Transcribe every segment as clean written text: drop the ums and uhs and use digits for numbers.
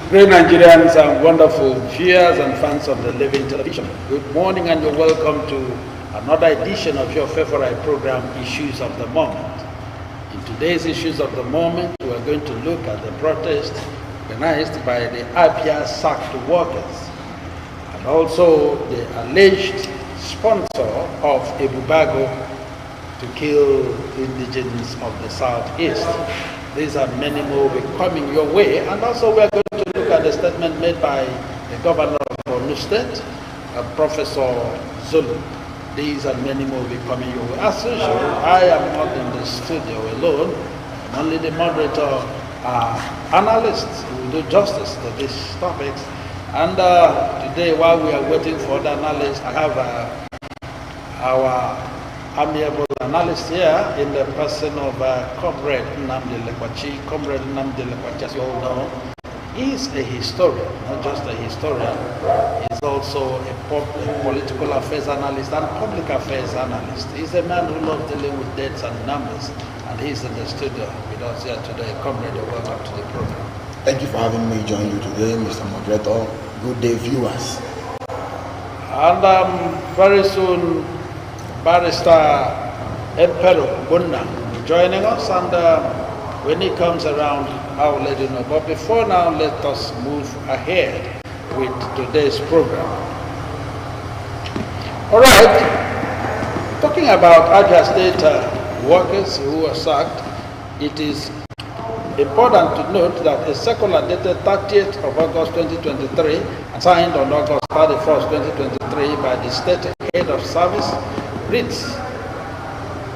Great Nigerians and wonderful viewers and fans of the Living Television. Good morning and you're welcome to another edition of your favorite program, Issues of the Moment. In today's Issues of the Moment, we are going to look at the protest organized by the Abia sacked workers and also the alleged sponsor of Ebube to kill indigenes of the Southeast. These and many more will be coming your way, and also we are going to look at the statement made by the governor of Borno State, Professor Zulu. These and many more will be coming your way. As usual, I am not in the studio alone. I'm only the moderator, analysts who will do justice to these topics. And today, while we are waiting for the analysts, I have our amiable analyst here in the person of Comrade Nnamdi Lekwachi. Comrade Nnamdi Lekwachi, as you all know, is a historian, not just a historian. He's also a political affairs analyst and public affairs analyst. He's a man who loves dealing with dates and numbers, and he's in the studio with us here today. Comrade, welcome to the program. Thank you for having me join you today, Mr. Moderator. Good day, viewers. And very soon, Barrister Emperor Bunna joining us, and when he comes around, I will let you know. But before now, let us move ahead with today's program. All right, talking about Abia State workers who were sacked, it is important to note that a circular dated 30th of August 2023, signed on August 31st, 2023 by the State Head of Service, reads,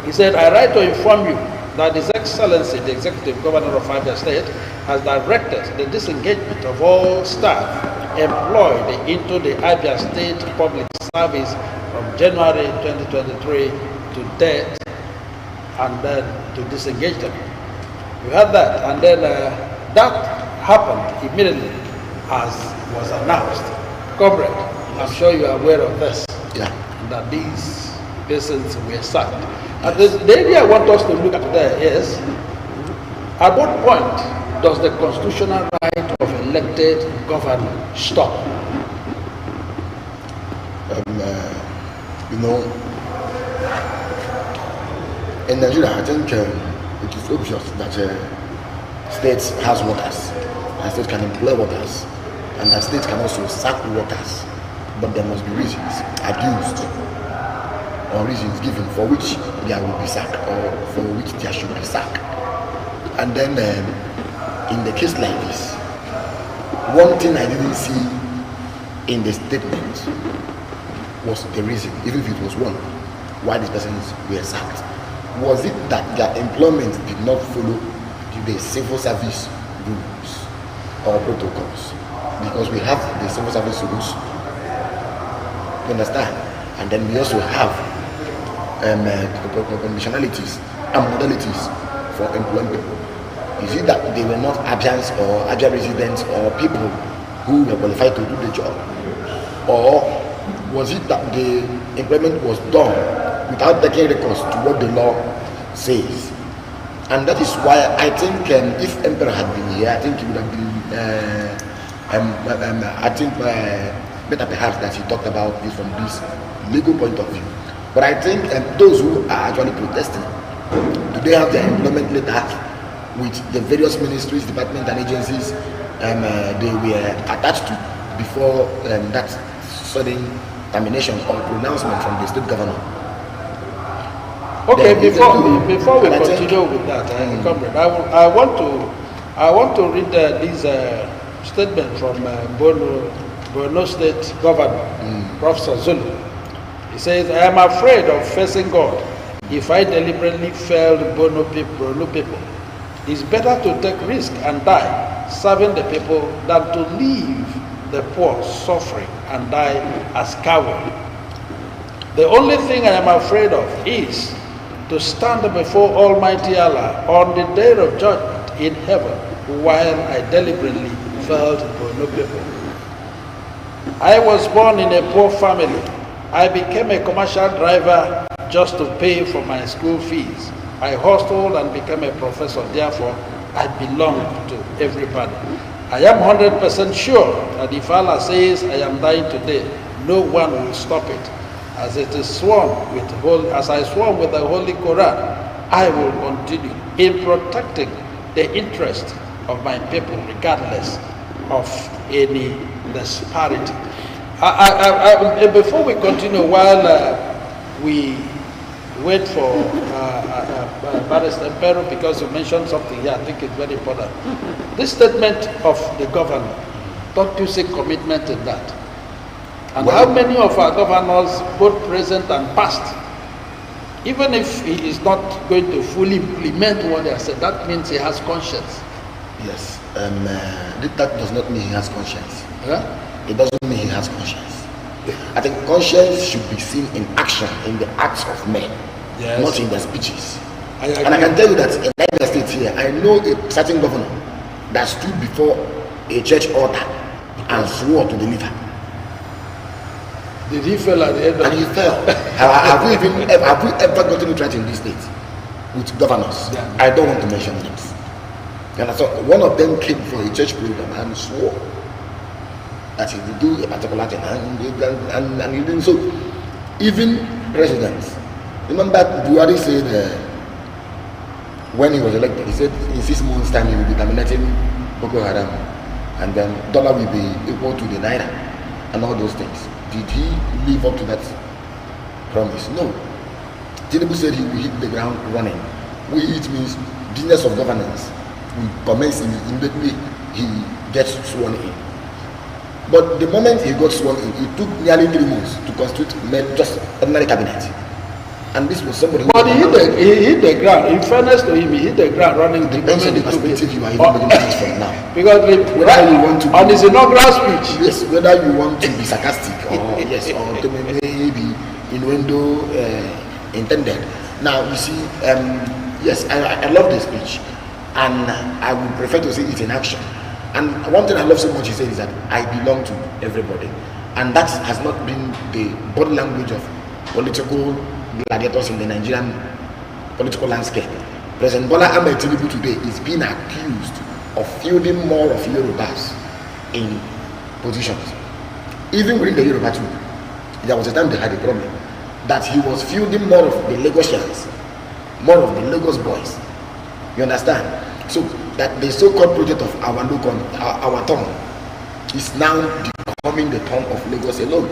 he said, I write to inform you that His Excellency, the Executive Governor of Abia State, has directed the disengagement of all staff employed into the Abia State Public Service from January 2023 to date, and then to disengage them. We had that, and then that happened immediately as was announced. Comrade, I'm sure you are aware of this, that these persons were sacked. And the area I want us to look at there is, at what point does the constitutional right of elected governor stop? In Nigeria, I think it is obvious that states has workers, and states can employ workers, and that states can also sack workers, but there must be reasons adduced or reasons given for which there will be sack or for which there should be sack. And then in the case like this, one thing I didn't see in the statement was the reason, even if it was one, why these persons were sacked. Was it that their employment did not follow the civil service rules or protocols? Because we have the civil service rules, you understand? And then we also have conditionalities and modalities for employing people. Is it that they were not Abians or Abia residents or people who were qualified to do the job? Or was it that the employment was done without taking recourse to what the law says? And that is why I think if Emperor had been here, I think he would have been better perhaps that he talked about this from this legal point of view. But I think those who are actually protesting, do they have their employment letter with the various ministries, departments and agencies they were attached to before that sudden termination or pronouncement from the state governor? Okay, before we continue with that, comrade, I want to read this statement from Borno State Governor, Professor Zulu. He says, I am afraid of facing God if I deliberately failed Borno people. It's better to take risk and die serving the people than to leave the poor suffering and die as cowards. The only thing I am afraid of is to stand before Almighty Allah on the day of judgment in heaven while I deliberately failed Borno people. I was born in a poor family. I became a commercial driver just to pay for my school fees. I hustled and became a professor. Therefore, I belong to everybody. I am 100% sure that if Allah says I am dying today, no one will stop it. As it is sworn with as I swore with the Holy Quran, I will continue in protecting the interest of my people, regardless of any disparity. Before we continue, while we wait for Barrister Pero, because you mentioned something here, I think it's very important. This statement of the governor, don't you see commitment in that? And how many of our governors, both present and past, even if he is not going to fully implement what they have said, that means he has conscience? Yes, that does not mean he has conscience. Huh? It doesn't mean he has conscience. I think conscience should be seen in action, in the acts of men, yes, not in their speeches. And I can tell you that in Abia State here, I know a certain governor that stood before a church altar and swore to deliver. Did he fail at the end of And he fell. have we ever gotten it right in this state with governors? Yeah. I don't want to mention names. And so one of them came for a church program and swore that he would do a particular thing, and he didn't. So even presidents, remember Buhari said when he was elected, he said in 6 months' time he will be terminating Boko Haram, and then dollar will be equal to the naira and all those things. Did he live up to that promise? No. Tinubu said he will hit the ground running. Which means business of governance will commence immediately he gets sworn in. But the moment he got sworn in, it took nearly 3 months to constitute just ordinary cabinet. And this was somebody. But he hit the ground. In fairness to him, he hit the ground running. Depends on the perspective you are even looking at it from now. Because whether you want to on his inaugural speech, yes, whether you want to be sarcastic or yes, or to maybe innuendo intended. Now you see, yes, I love the speech, and I would prefer to see it in action. And one thing I love so much he said is that I belong to everybody, and that has not been the body language of political gladiators in the Nigerian political landscape. President Bola Ahmed Tinubu today is being accused of fielding more of Yorubas in positions. Even within the Yoruba too, there was a time they had a problem that he was fielding more of the Lagosians, more of the Lagos boys. You understand? So that the so-called project of our tongue is now becoming the tongue of Lagos alone.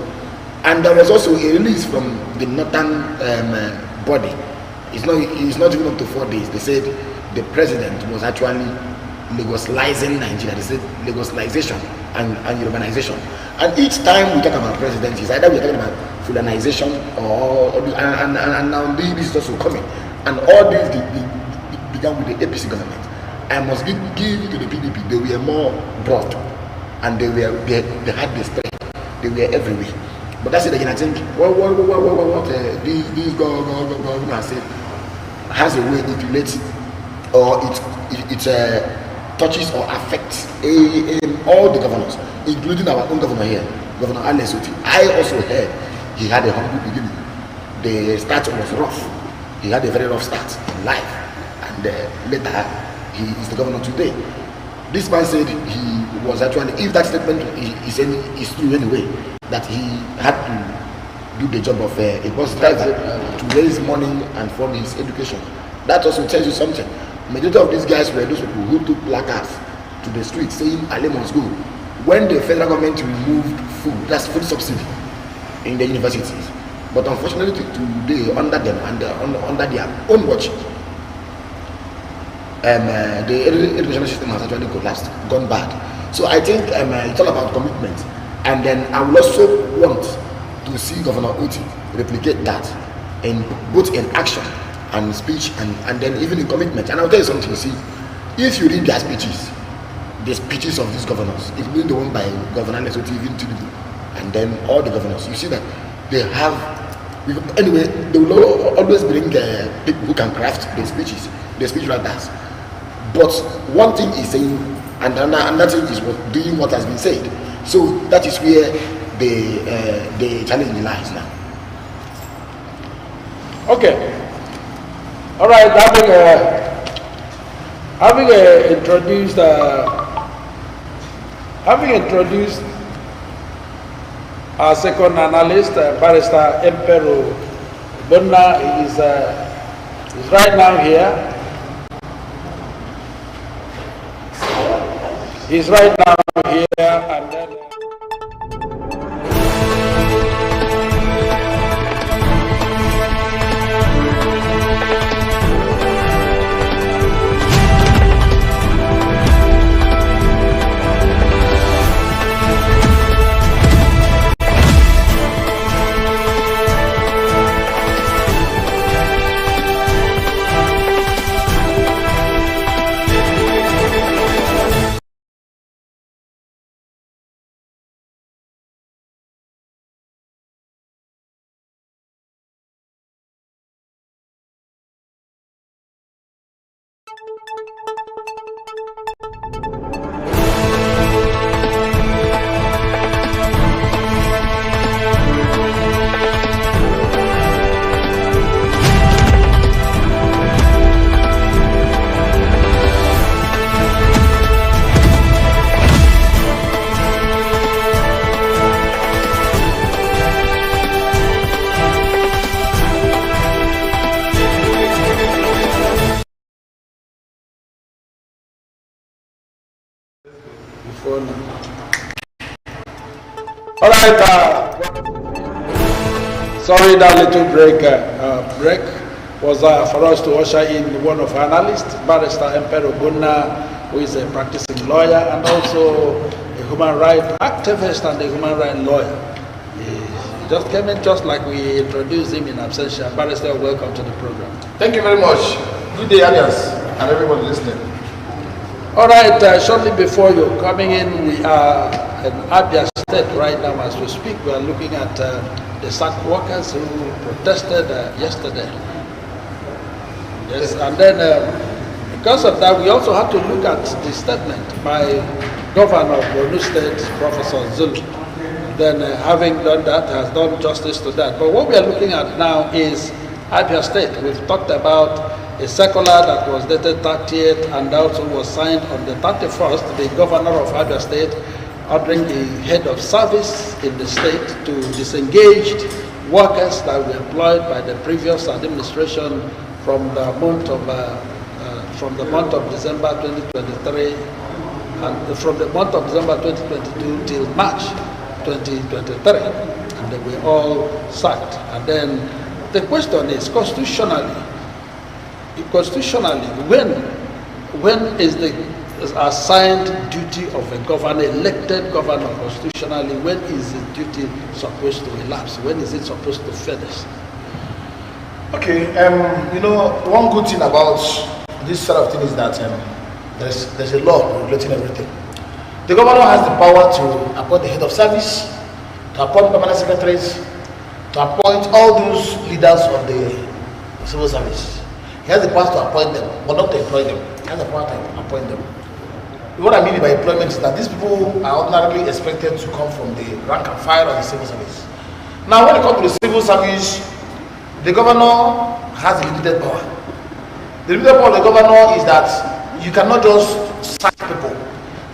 And there was also a release from the northern body. It's not even up to 4 days. They said the president was actually Lagosizing Nigeria. They said Lagosization and urbanization. And each time we talk about presidency, either we're talking about Fulanization and now this is also coming. And all this began with the APC government. I must give to the PDP. They were more broad, and they had the strength. They were everywhere. But that's it again. I think what this governor said has a way it relates or it touches or affects all the governors, including our own governor here, Governor Alex Oti. I also heard he had a humble beginning. The start was rough. He had a very rough start in life, and later he is the governor today. This man said he was actually, if that statement is true anyway, that he had to do the job of a bus driver to raise money and fund his education. That also tells you something. Majority of these guys were those people who took placards to the streets saying Ale must go. When the federal government removed food, that's food subsidy in the universities. But unfortunately today, under them and under their own watch, the educational system has actually collapsed, gone bad. So I think it's all about commitment. And then I would also want to see Governor Oti replicate that in both in action and speech and then even in commitment. And I'll tell you something, you see, if you read their speeches, the speeches of these governors, including the one by Governor Lesotho, even Tinubu, and then all the governors, you see that they have, anyway, they will always bring people who can craft the speeches, the speech writers. But one thing is saying, and another thing is doing what has been said. So that is where the challenge lies now. Okay. All right. Having introduced Having introduced our second analyst, Barrister Emperor Bonna, is right now here. He's right now here, and then. All right, sorry that little break was for us to usher in one of our analysts, Barrister Emperor Bonna, who is a practicing lawyer and also a human rights activist and a human rights lawyer. He just came in just like we introduced him in absentia. Barrister, welcome to the program. Thank you very much. Good day, Alias, and everyone listening. All right, shortly before you coming in, we are in Abia State right now as we speak. We are looking at the sack workers who protested yesterday. Yes, and then because of that, we also have to look at the statement by Governor of Borno State, Professor Zulu. Then having done that, has done justice to that. But what we are looking at now is Abia State. We've talked about a circular that was dated 30th and also was signed on the 31st, the governor of Abia State ordering the head of service in the state to disengage workers that were employed by the previous administration from the month of December 2023 and from the month of December 2022 till March 2023, and they were all sacked. And then the question is constitutionally, when is the assigned duty of a governor, elected governor constitutionally, when is his duty supposed to elapse? When is it supposed to finish? Okay, one good thing about this sort of thing is that there's a law regulating everything. The governor has the power to appoint the head of service, to appoint permanent secretaries, to appoint all those leaders of the civil service. He has the power to appoint them, but not to employ them. He has the power to appoint them. What I mean by employment is that these people are ordinarily expected to come from the rank and file of the civil service. Now, when it comes to the civil service, the governor has a limited power. The limited power of the governor is that you cannot just sack people.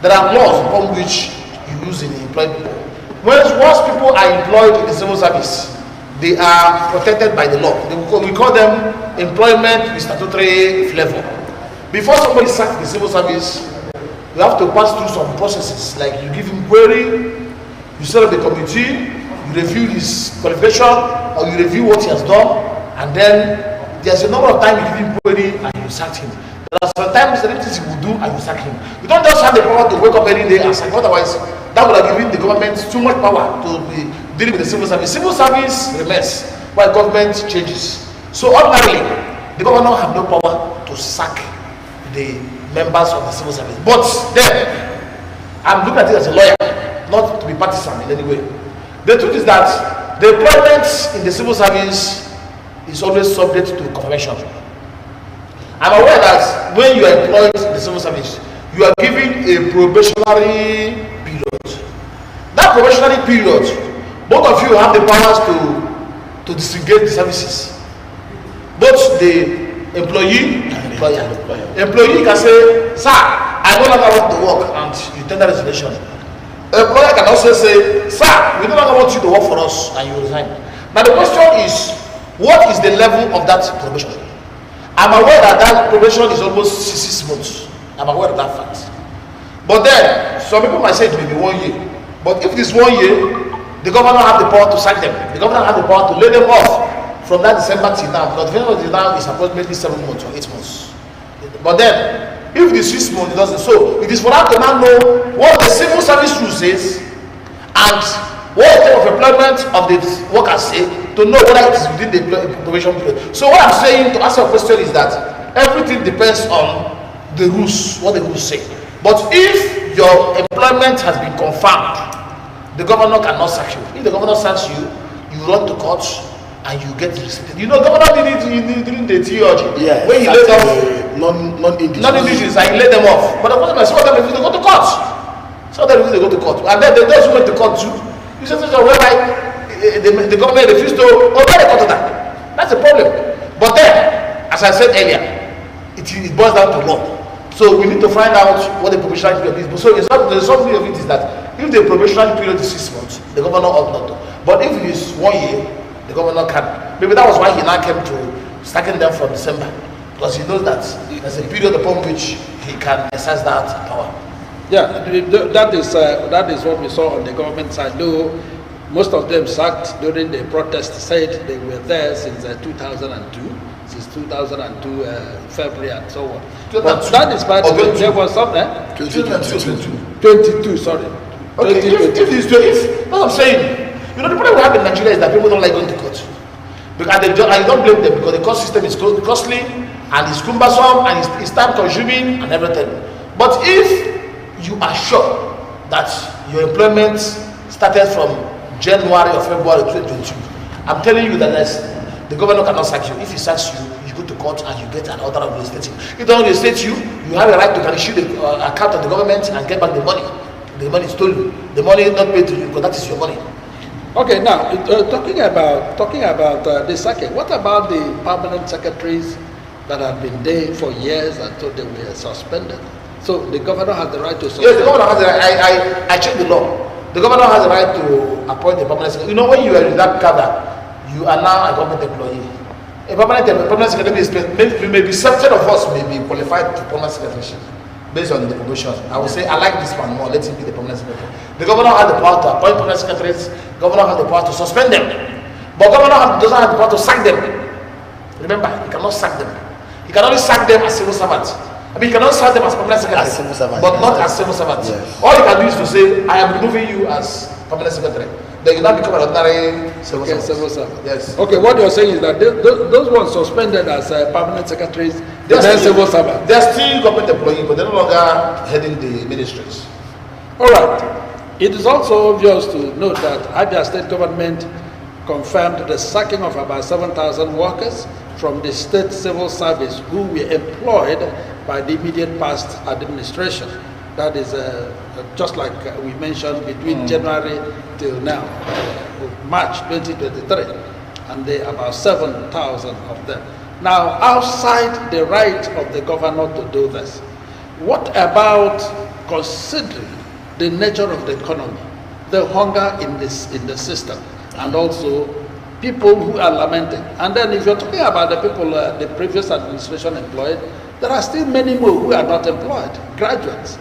There are laws upon which you use in employing people. Once people are employed in the civil service, they are protected by the law. We call them employment with statutory flavor. Before somebody sacks the civil service, you have to pass through some processes, like you give him query, you set up a committee, you review his qualification, or you review what he has done, and then there's a number of times you give him query and you sack him. There are sometimes the things he will do and you sack him. You don't just have the power to wake up any day and sack him. Otherwise, that would have given the government too much power to be dealing with the civil service. Civil service remains while government changes. So ordinarily, the governor have no power to sack the members of the civil service. But then, I'm looking at it as a lawyer, not to be partisan in any way. The truth is that the employment in the civil service is always subject to confirmation. I'm aware that when you are employed in the civil service, you are given a probationary period. That probationary period, both of you have the powers to disengage the services. Both the employee and employer. Employee can say, sir, I no longer want to work, and you tender resignation. employer can also say, sir, we no longer want you to work for us, and you resign. Now the question is, what is the level of that probation? I'm aware that probation is almost 6 months. I'm aware of that fact. But then, some people might say it may be 1 year. But if it is 1 year, the governor has the power to sack them. The governor has the power to lay them off from that December till now. Because the December till now is approximately 7 months or 8 months. But then, if it is 6 months, it doesn't. So, it is for them to now know what the civil service rule says and what type of employment of the workers say to know whether it is within the probation period. So, what I'm saying to answer your question is that everything depends on the rules, what the rules say. But if your employment has been confirmed, the governor cannot sack you. If the governor sacks you, you run to court and you get received. You know, governor did it during the theology. Yeah, when he laid off non-indigenous and he laid them off. But the question is, some of them refuse to go to court. Some of them refuse to go to court. And then those who went to court too, you say, whereby the government refused to obey the court order. That's the problem. But then, as I said earlier, it boils down to law. So we need to find out what the probationary period is. So the summary of it is that if the probationary period is 6 months, the governor ought not to. But if it is 1 year, the governor can. Maybe that was why he now came to stacking them from December, because he knows that there's a period upon which he can exercise that power. Yeah, that is what we saw on the government side. Though most of them sacked during the protest, said they were there since 2002. Since 2002 February and so on. But that is part of it. There was something. 22, sorry. Okay, if what I'm saying, you know, the problem we have in Nigeria is that people don't like going to court. Because I don't blame them, because the court system is costly and it's cumbersome and it's time consuming and everything. But if you are sure that your employment started from January or February 2022, I'm telling you that the governor cannot sack you. If he sacks you, you go to court and you get an order of reinstating. If they don't reinstate you, you have a right to issue the account of the government and get back the money. The money stolen. The money not paid to you, because that is your money. Okay, now talking about the sacking. What about the permanent secretaries that have been there for years until they were suspended? So the governor has the right to suspend. Yes, the governor has the right. I checked the law. The governor has the right to appoint a permanent secretary. You know, when you are in that cadre, you are now a government employee. A permanent secretary maybe certain of us may be qualified to permanent secretary based on the promotion. I will say, I like this man more, let him be the permanent secretary. The governor has the power to appoint permanent secretaries, governor has the power to suspend them. But governor doesn't have the power to sack them. Remember, he cannot sack them. He can only sack them as civil servants. I mean, he cannot sack them as permanent secretary, but not as civil servants. Yes. All he can do is to say, I am removing you as permanent secretary. Then you now become an ordinary civil servant. Yes. Okay, what you're saying is that those ones suspended as permanent secretaries, they're civil servants. They're still government employees, but they're no longer heading the ministries. All right. It is also obvious to note that Abia state government confirmed the sacking of about 7,000 workers from the state civil service who were employed by the immediate past administration. That is just like we mentioned, between January till now, March 2023, and there are about 7,000 of them. Now, outside the right of the governor to do this, what about considering the nature of the economy, the hunger in the system, and also people who are lamenting? And then if you're talking about the people the previous administration employed, there are still many more who are not employed, graduates,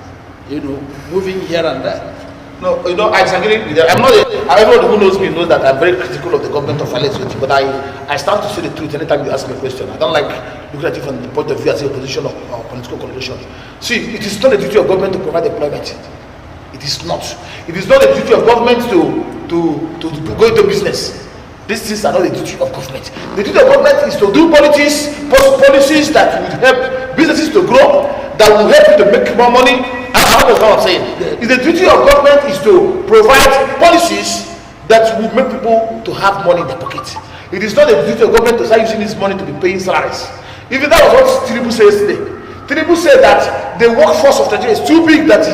you know, moving here and there. No, you know, I disagree with that. Everyone who knows me knows that I'm very critical of the government of violence, but I stand to say the truth anytime you ask me a question. I don't like looking at it from the point of view as a position of political connotation. See, it is not the duty of government to provide employment. It is not. It is not the duty of government to go into business. These things are not the duty of government. The duty of government is to do policies that will help businesses to grow, that will help you to make more money. And that's what I'm saying. The duty of government is to provide policies that will make people to have money in their pocket. It is not the duty of government to start using this money to be paying salaries. Even that was what Tinubu says today. Tinubu said that the workforce of Nigeria is too big, that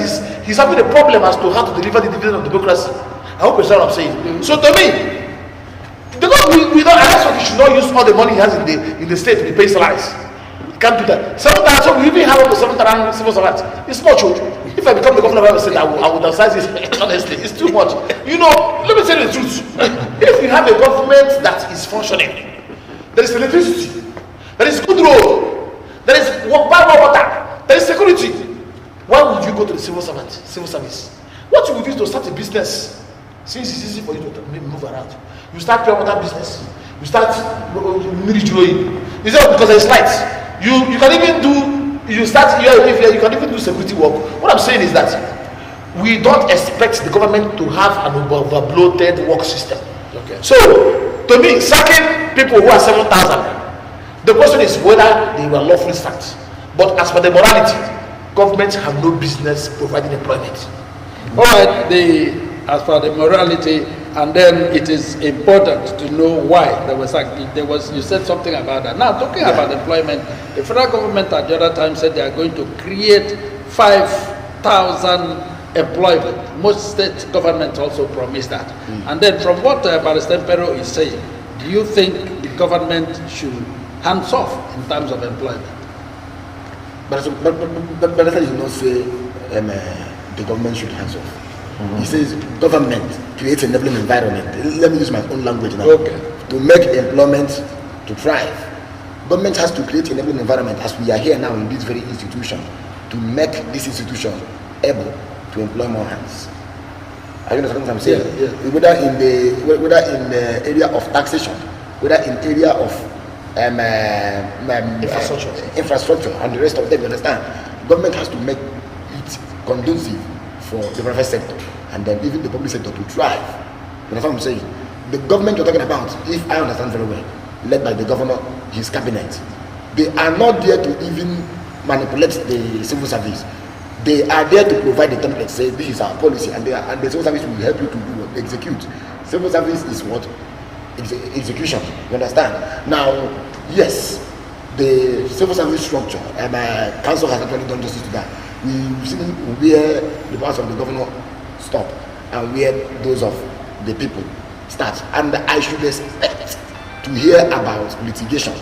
he's having a problem as to how to deliver the dividend of democracy. I hope you understand what I'm saying. So to me, we don't, and that's why he should not use all the money he has in the state to be paying salaries. He can't do that. 7,000, we even have up to 7,000 civil servants. It's not true. If If I become the governor of Abia State, I would downsize it. Honestly, it's too much. You know, let me tell you the truth. If you have a government that is functioning, there is electricity, there is good road, there is water, there is security. Why would you go to the civil service? What you would do is to start a business. Since it's easy for you to move around, you start pure water business. You start military. Is that because there's lights? You can even do. You can even do security work. What I'm saying is that we don't expect the government to have an overbloated work system. Okay. So, to me, sacking people who are 7,000, the question is whether they were lawfully sacked. But as for the morality, governments have no business providing employment. All right. As for the morality, and then it is important to know why you said something about that. Now, talking about employment, the federal government at the other time said they are going to create 5,000 employment. Most state governments also promised that. And then from what Barrister Pero is saying, do you think the government should hands off in terms of employment? But Barrister did not say the government should hands off. He says government creates an enabling environment. Let me use my own language now. Okay. To make employment to thrive. Government has to create an enabling environment as we are here now in this very institution to make this institution able to employ more hands. Are you understand what I'm saying? Yeah. Whether in the area of taxation, whether in area of infrastructure and the rest of them, you understand? Government has to make it conducive for the private sector and then even the public sector to thrive. You understand what I'm saying? The government you're talking about, if I understand very well, led by the governor, his cabinet, they are not there to even manipulate the civil service. They are there to provide the template, say this is our policy, and the civil service will help you to do what? Execute. Civil service is what? Execution. You understand? Now, yes, the civil service structure, and council has actually done justice to that. We've seen where the powers of the governor stop and where those of the people start. And I should expect to hear about litigation,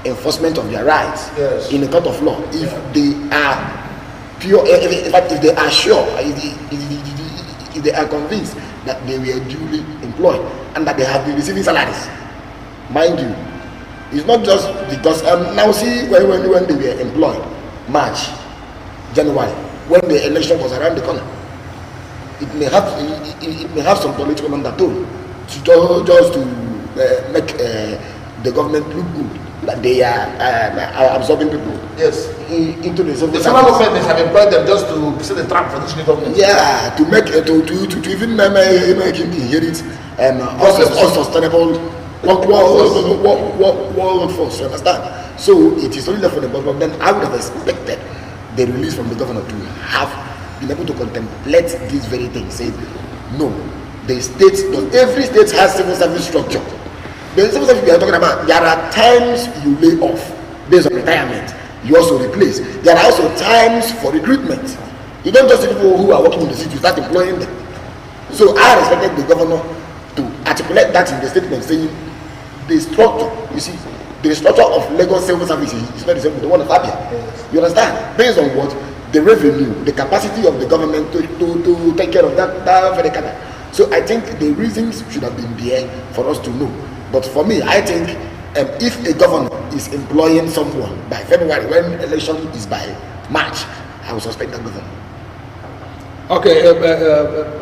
enforcement of their rights in a court of law if they are pure, if they are sure, if they are convinced that they were duly employed and that they have been receiving salaries. Mind you, it's not just because now see when they were employed, March, January, when the election was around the corner, it may have some political undertone just to make the government look good that they are absorbing people. Yes, into the civil federal government have employed them just to set the trap for this new government. Yeah, to make to even make him inherit unsustainable workforce. You understand? So it is only left for the government. Then I would have expected the release from the governor to have been able to contemplate this very thing. Say, no, the states, every state has civil service structure. The civil service we are talking about, there are times you lay off based on retirement. You also replace. There are also times for recruitment. You don't just see people who are working in the city, you start employing them. So I expected the governor to articulate that in the statement, saying the structure, you see, the structure of Lagos civil service is not the same with the one of Abia. You understand? Based on what? The revenue, the capacity of the government to take care of that very kind. So I think the reasons should have been there for us to know. But for me, I think if a governor is employing someone by February, when election is by March, I would suspect that governor. Okay,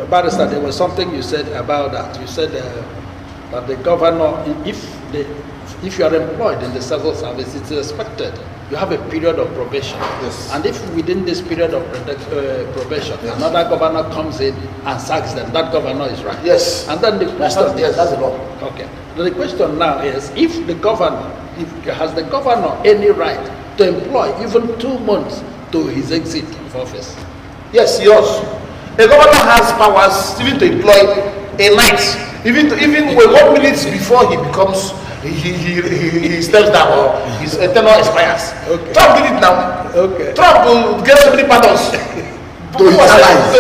Barrister, there was something you said about that. You said that the governor, if you are employed in the civil service, it's expected you have a period of probation. Yes. And if within this period of probation, another governor comes in and sacks them, that governor is right. Yes. And then the question yes, that's the law. Okay. The question now is, has the governor any right to employ even 2 months to his exit of office? Yes, he does. The governor has powers even to employ a night, even 1 minute before he becomes he steps down or his tenure expires. Okay. Trump did it now. Okay. Trump will get so many pardons to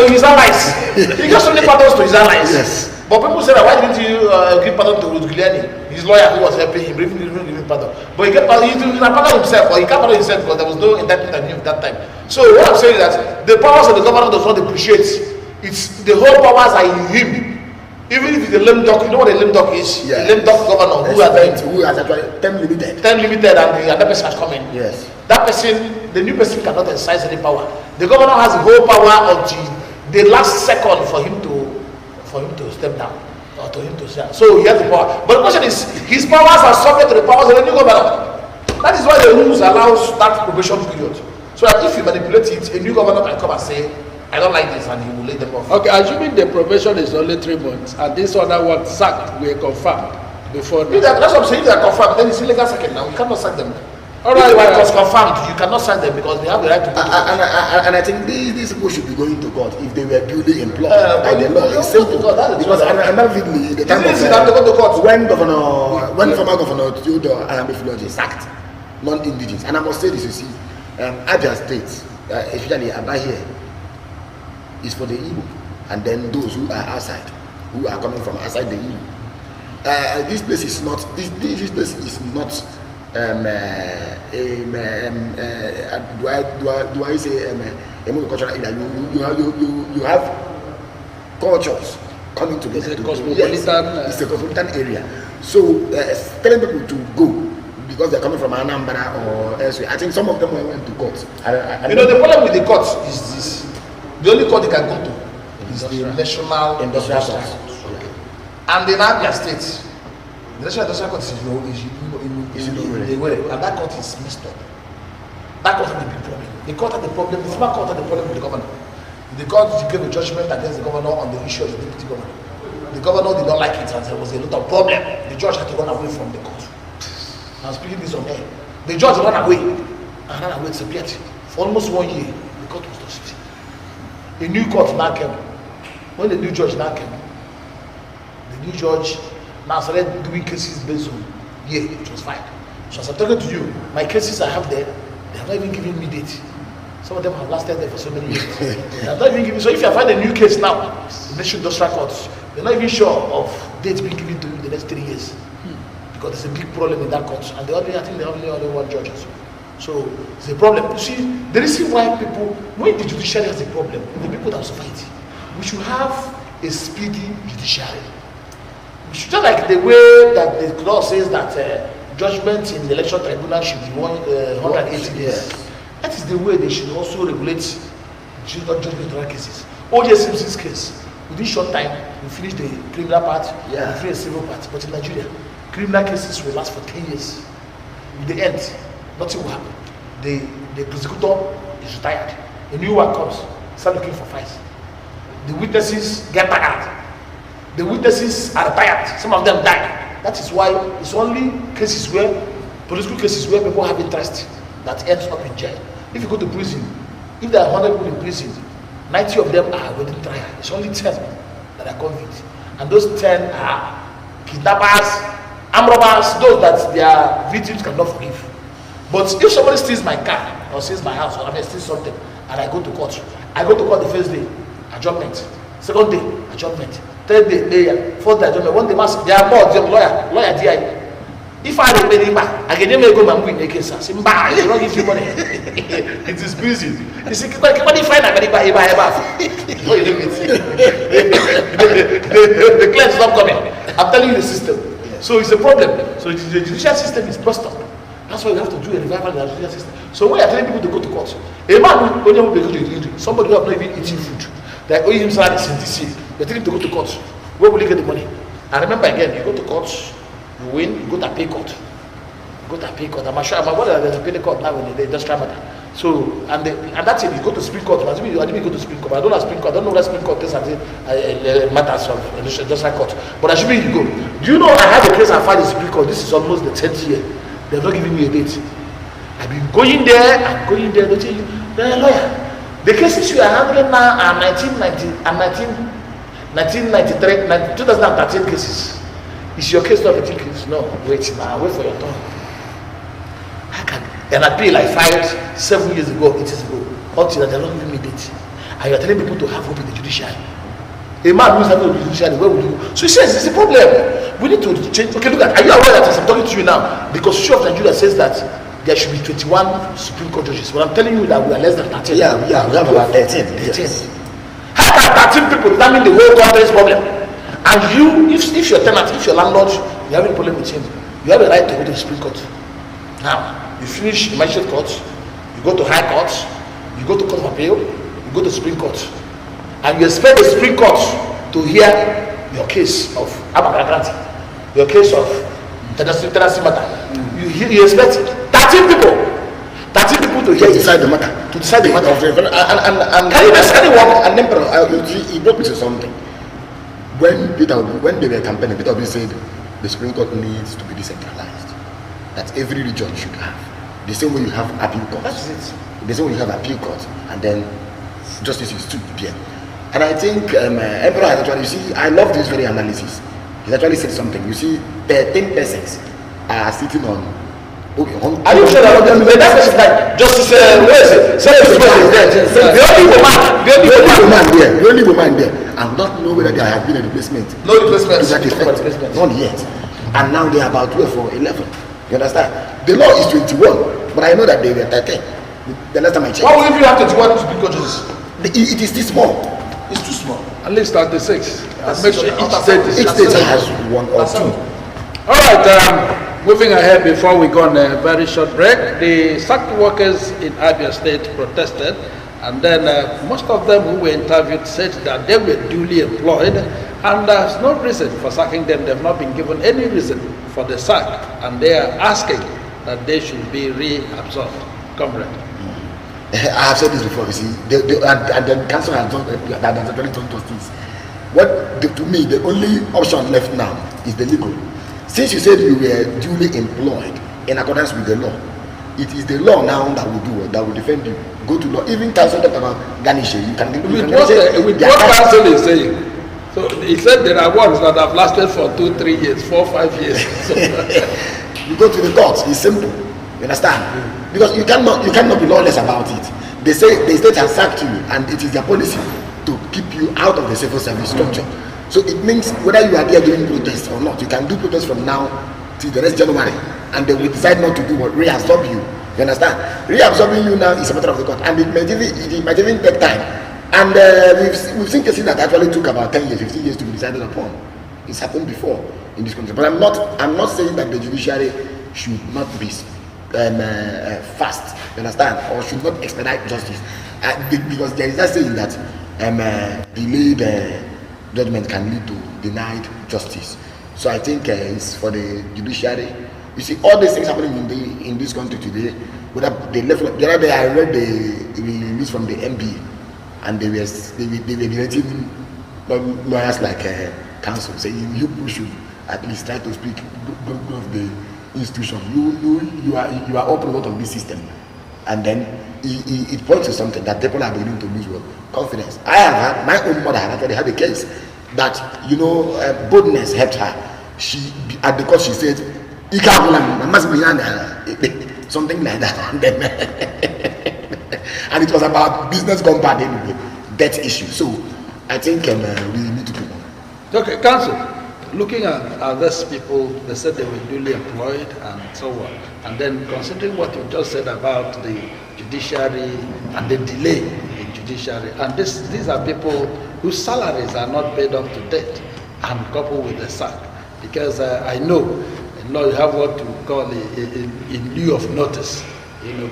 his allies. He got so many pardons to his allies. Yes. But people say that why didn't you give pardon to Giuliani? his lawyer who was helping him, even giving pardon. But he can pardon himself, or he can't pardon himself because there was no indictment at him at that time. So what I'm saying is that the powers of the governor does not depreciate. It's the whole powers are in him. Even if it's a lame duck, you know what a lame duck is? Yeah. A lame duck governor who has actually term limited. Term limited, and the other person has come in. Yes. That person, the new person cannot exercise any power. The governor has the whole power until the last second for him to step down or to him to say. So he has the power. But the question is, his powers are subject to the powers of the new governor. That is why the rules allows that probation period. So that if you manipulate it, a new governor can come and say, I don't like this, and he will lay them off. Okay, assuming the probation is only 3 months, and this other one sacked, we confirmed before now. That's what I'm saying, they are confirmed. Then it's illegal second now. You cannot sack them. All right, if it was confirmed, you cannot sack them because they have the right to go to court. And I think these people should be going to court if they were duly employed by the law. It's simple. Because undoubtedly, the time of when former Governor Theodore Ayambe sacked non-indigenous, and I must say this, you see, Abia State, especially Abia here, is for the Igbo, and then those who are outside, who are coming from outside the Igbo. This place is not. This place is not. Do I say a multicultural area? You have cultures coming together. It's a cosmopolitan. Yes, it's a cosmopolitan area. So telling people to go because they're coming from Anambra or elsewhere. I think some of them went to court. You know, the problem with the court is this. The only court they can go to is the National Industrial Court. Okay. And in Abia State, the National Industrial Court is in Owerri, and that court is messed up. That court had a big problem. The court had the problem, the former court had the problem with the governor. The court gave a judgment against the governor on the issue of the deputy governor. The governor did not like it, and there was a lot of problem. The judge had to run away from the court. I'm speaking this on air. The judge ran away and disappeared. For almost 1 year, the court was lost. A new court now came. When the new judge now came, the new judge now started doing cases based on it was fine. So as I'm talking to you, my cases I have there, they have not even given me date. Some of them have lasted there for so many years. They have not even given. So if you find a new case now, the National Industrial Court, they're not even sure of dates being given to you in the next 3 years. Because there's a big problem in that court. And I think they only one judge also. So it's a problem. You see, the reason why people, when the judiciary has a problem, the people that suffer it, we should have a speedy judiciary. We should, just like the way that the law says that judgment in the election tribunal should be 180 days. That is the way they should also regulate judgment in other cases. O.J. Simpson's case, within short time, we finish the criminal part, we finish the civil part. But in Nigeria, criminal cases will last for 10 years. In the end, nothing will happen. The prosecutor is retired. A new one comes, start looking for files. The witnesses get tired. The witnesses are retired. Some of them died. That is why it's only cases where, political cases where people have interest that ends up in jail. If you go to prison, if there are 100 people in prison, 90 of them are waiting trial. It's only 10 that are convicted. And those 10 are kidnappers, armed robbers, those that their victims cannot forgive. But if somebody steals my car or steals my house or I steals something and I go to court the first day, adjournment. Second day, adjournment. Third day, fourth day, adjournment. One day, they are more them lawyer DI. If I repay back, I get them go and win the case. I say, "Bah, they don't give you money." It is busy. You see, can money find a money buy. No, you leave it. The claims stop coming. I'm telling you the system. So it's a problem. So the judicial system is bust up. That's why we have to do a revival in the judicial system. So when you are telling people to go to court, a man who only be going to injury, somebody who have not even eaten food, like owing him salary since this year, they tell him to go to court. Where will he get the money? And remember again, you go to court, you win, you go to pay court. You go to pay court. I'm sure my brother there's a pay court now in the industrial matter. So and that's it. You go to Supreme Court. I didn't go to Supreme Court. I don't know Supreme Court. I don't know where Supreme Court is matters of industrial court. But I should be you go. Do you know I have a case I filed in Supreme Court? This is almost the 10th year. They've not given me a date. I've been going there and going there. They tell you, they're a lawyer. The cases you are handling now are 1990 and 1993, 2013 cases. Is your case not 18 cases? No, wait now, wait for your turn. How can an appeal I filed 7 years ago, 8 years ago, until they're not giving me a date? And you're telling people to have hope in the judiciary. A man who is having a judiciary, where would you? So he says it's a problem. We need to change. Okay, look at. Are you aware that as I'm talking to you now, the Constitution of Nigeria says that there should be 21 Supreme Court judges, but I'm telling you that we are less than 13. Yeah, we have about 13. 13. Yes. How can 13 people determine the whole country's problem? And you, if your tenant, if your landlord, you have a problem with him, you have a right to go to the Supreme Court. Now, you finish the magistrate court, you go to High Court, you go to Court of Appeal, you go to Supreme Court, and you expect the Supreme Court to hear your case of Abia, your case of tenancy matter. You expect 13 people to hear To decide the matter. To decide the matter. And Can you just anyone? And then, he broke me to something. When they were campaigning, Peter Obi said the Supreme Court needs to be decentralized. That every region should have. The same way you have appeal court. That's it. The same way you have appeal court, and then justice is 2 p.m. And I think Emperor has actually, you see, I love this very analysis. He's actually said something. You see, 13 persons are sitting on. Okay, Are you sure that that person like Justice? Where is it? The only woman there. I'm not know whether there have been a replacement. No replacement. Not yet. And now they are about 12 or 11. You understand? The law is 21, but I know that they were 13. The last time I checked. Why would you have 21 to be judges? It is too small. It's too small. At least 36. Make sure each state has 1 or 2. All right, moving ahead before we go on a very short break, the sacked workers in Abia State protested, and then most of them who were interviewed said that they were duly employed, and there's no reason for sacking them. They've not been given any reason for the sack, and they are asking that they should be reabsorbed. Comrade. I have said this before, you see, and the council has done that has actually done justice. To me, the only option left now is the legal. Since you said you were duly employed in accordance with the law, it is the law now that will do that will defend you. Go to law. Even council talk about garnish, you can. With what council is saying. So he said there are ones that have lasted for 2, 3 years, 4, 5 years. So you go to the courts. It's simple. You understand? Because you cannot be lawless about it. They say the state has sacked you, and it is their policy to keep you out of the civil service structure. So it means whether you are there doing protests or not, you can do protests from now till the next January, and they will decide not to do what reabsorb you. You understand? Reabsorbing you now is a matter of the court, and it might even take time. And we've seen cases that actually took about 10 years, 15 years to be decided upon. It's happened before in this country. But I'm not saying that the judiciary should not be fast, you understand, or should not expedite justice, because there is that saying that delayed judgment can lead to denied justice. So I think it's for the judiciary. You see, all these things happening in this country today. The other day I read the release from the MB, and they were directing lawyers like counsel saying you should at least try to speak good of the institution. You are all product of this system, and then it points to something that people are beginning to lose confidence. I have had my own mother had actually had a case that boldness helped her. She at the court she said, something like that, and then and it was about business gone bad anyway, debt issue. So I think we need to do more. Okay, counsel. Looking at these people, they said they were duly employed and so on. And then considering what you just said about the judiciary and the delay in judiciary, and these are people whose salaries are not paid up to date, and coupled with the sack. Because I know in law you have what you call in lieu of notice,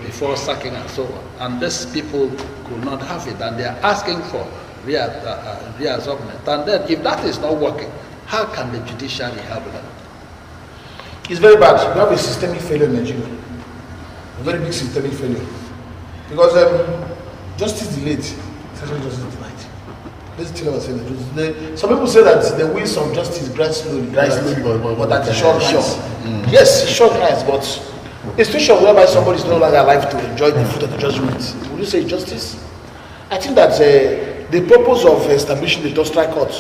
before sacking and so on. And these people could not have it, and they are asking for reabsorbment. And then if that is not working, how can the judiciary help them? It's very bad. We have a systemic failure in Nigeria. A very big systemic failure. Because justice delayed, sexual justice denied. Let's tell us that. Some people say that the wheels of justice grind slowly. But that is short rise. Yes, short rise, but a situation whereby somebody is no longer alive to enjoy the fruit of the judgment. Would you say justice? I think that the purpose of establishing the industrial court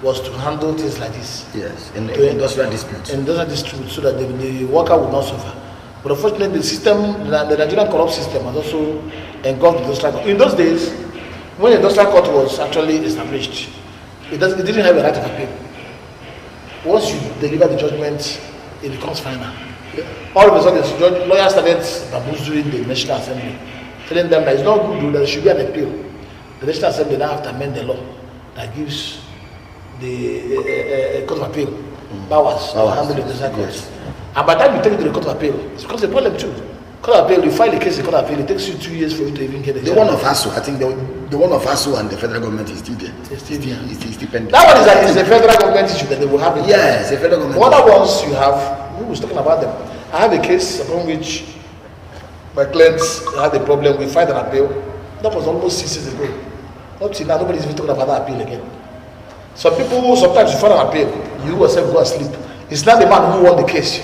was to handle things like this. Yes, in industrial disputes. Industrial disputes, so that the worker would not suffer. But unfortunately, the Nigerian corrupt system has also engulfed the industrial court. In those days, when the industrial court was actually established, It didn't have a right of appeal. Once you deliver the judgment, it becomes final. All of a sudden, the lawyers started bamboozling the National Assembly, telling them that it's not good, that there should be an appeal. The National Assembly now have to amend the law that gives the Court of Appeal powers to handle the National Courts. And by the time you take it to the Court of Appeal, it's because the problem too. Court of Appeal, you file a case in Court of Appeal, it takes you 2 years for you to even get it. The one of ASU, I think the one of ASU and the federal government is still there. It's still there. It's still pending. That one is a federal government issue that they will have. Yes, a federal government. The other ones you have, who was talking about them? I have a case upon which my clients had a problem. We filed an appeal. That was almost 6 years ago. Up till now, nobody's even talking about that appeal again. Some people, sometimes you file an appeal, you yourself go and sleep. It's not the man who won the case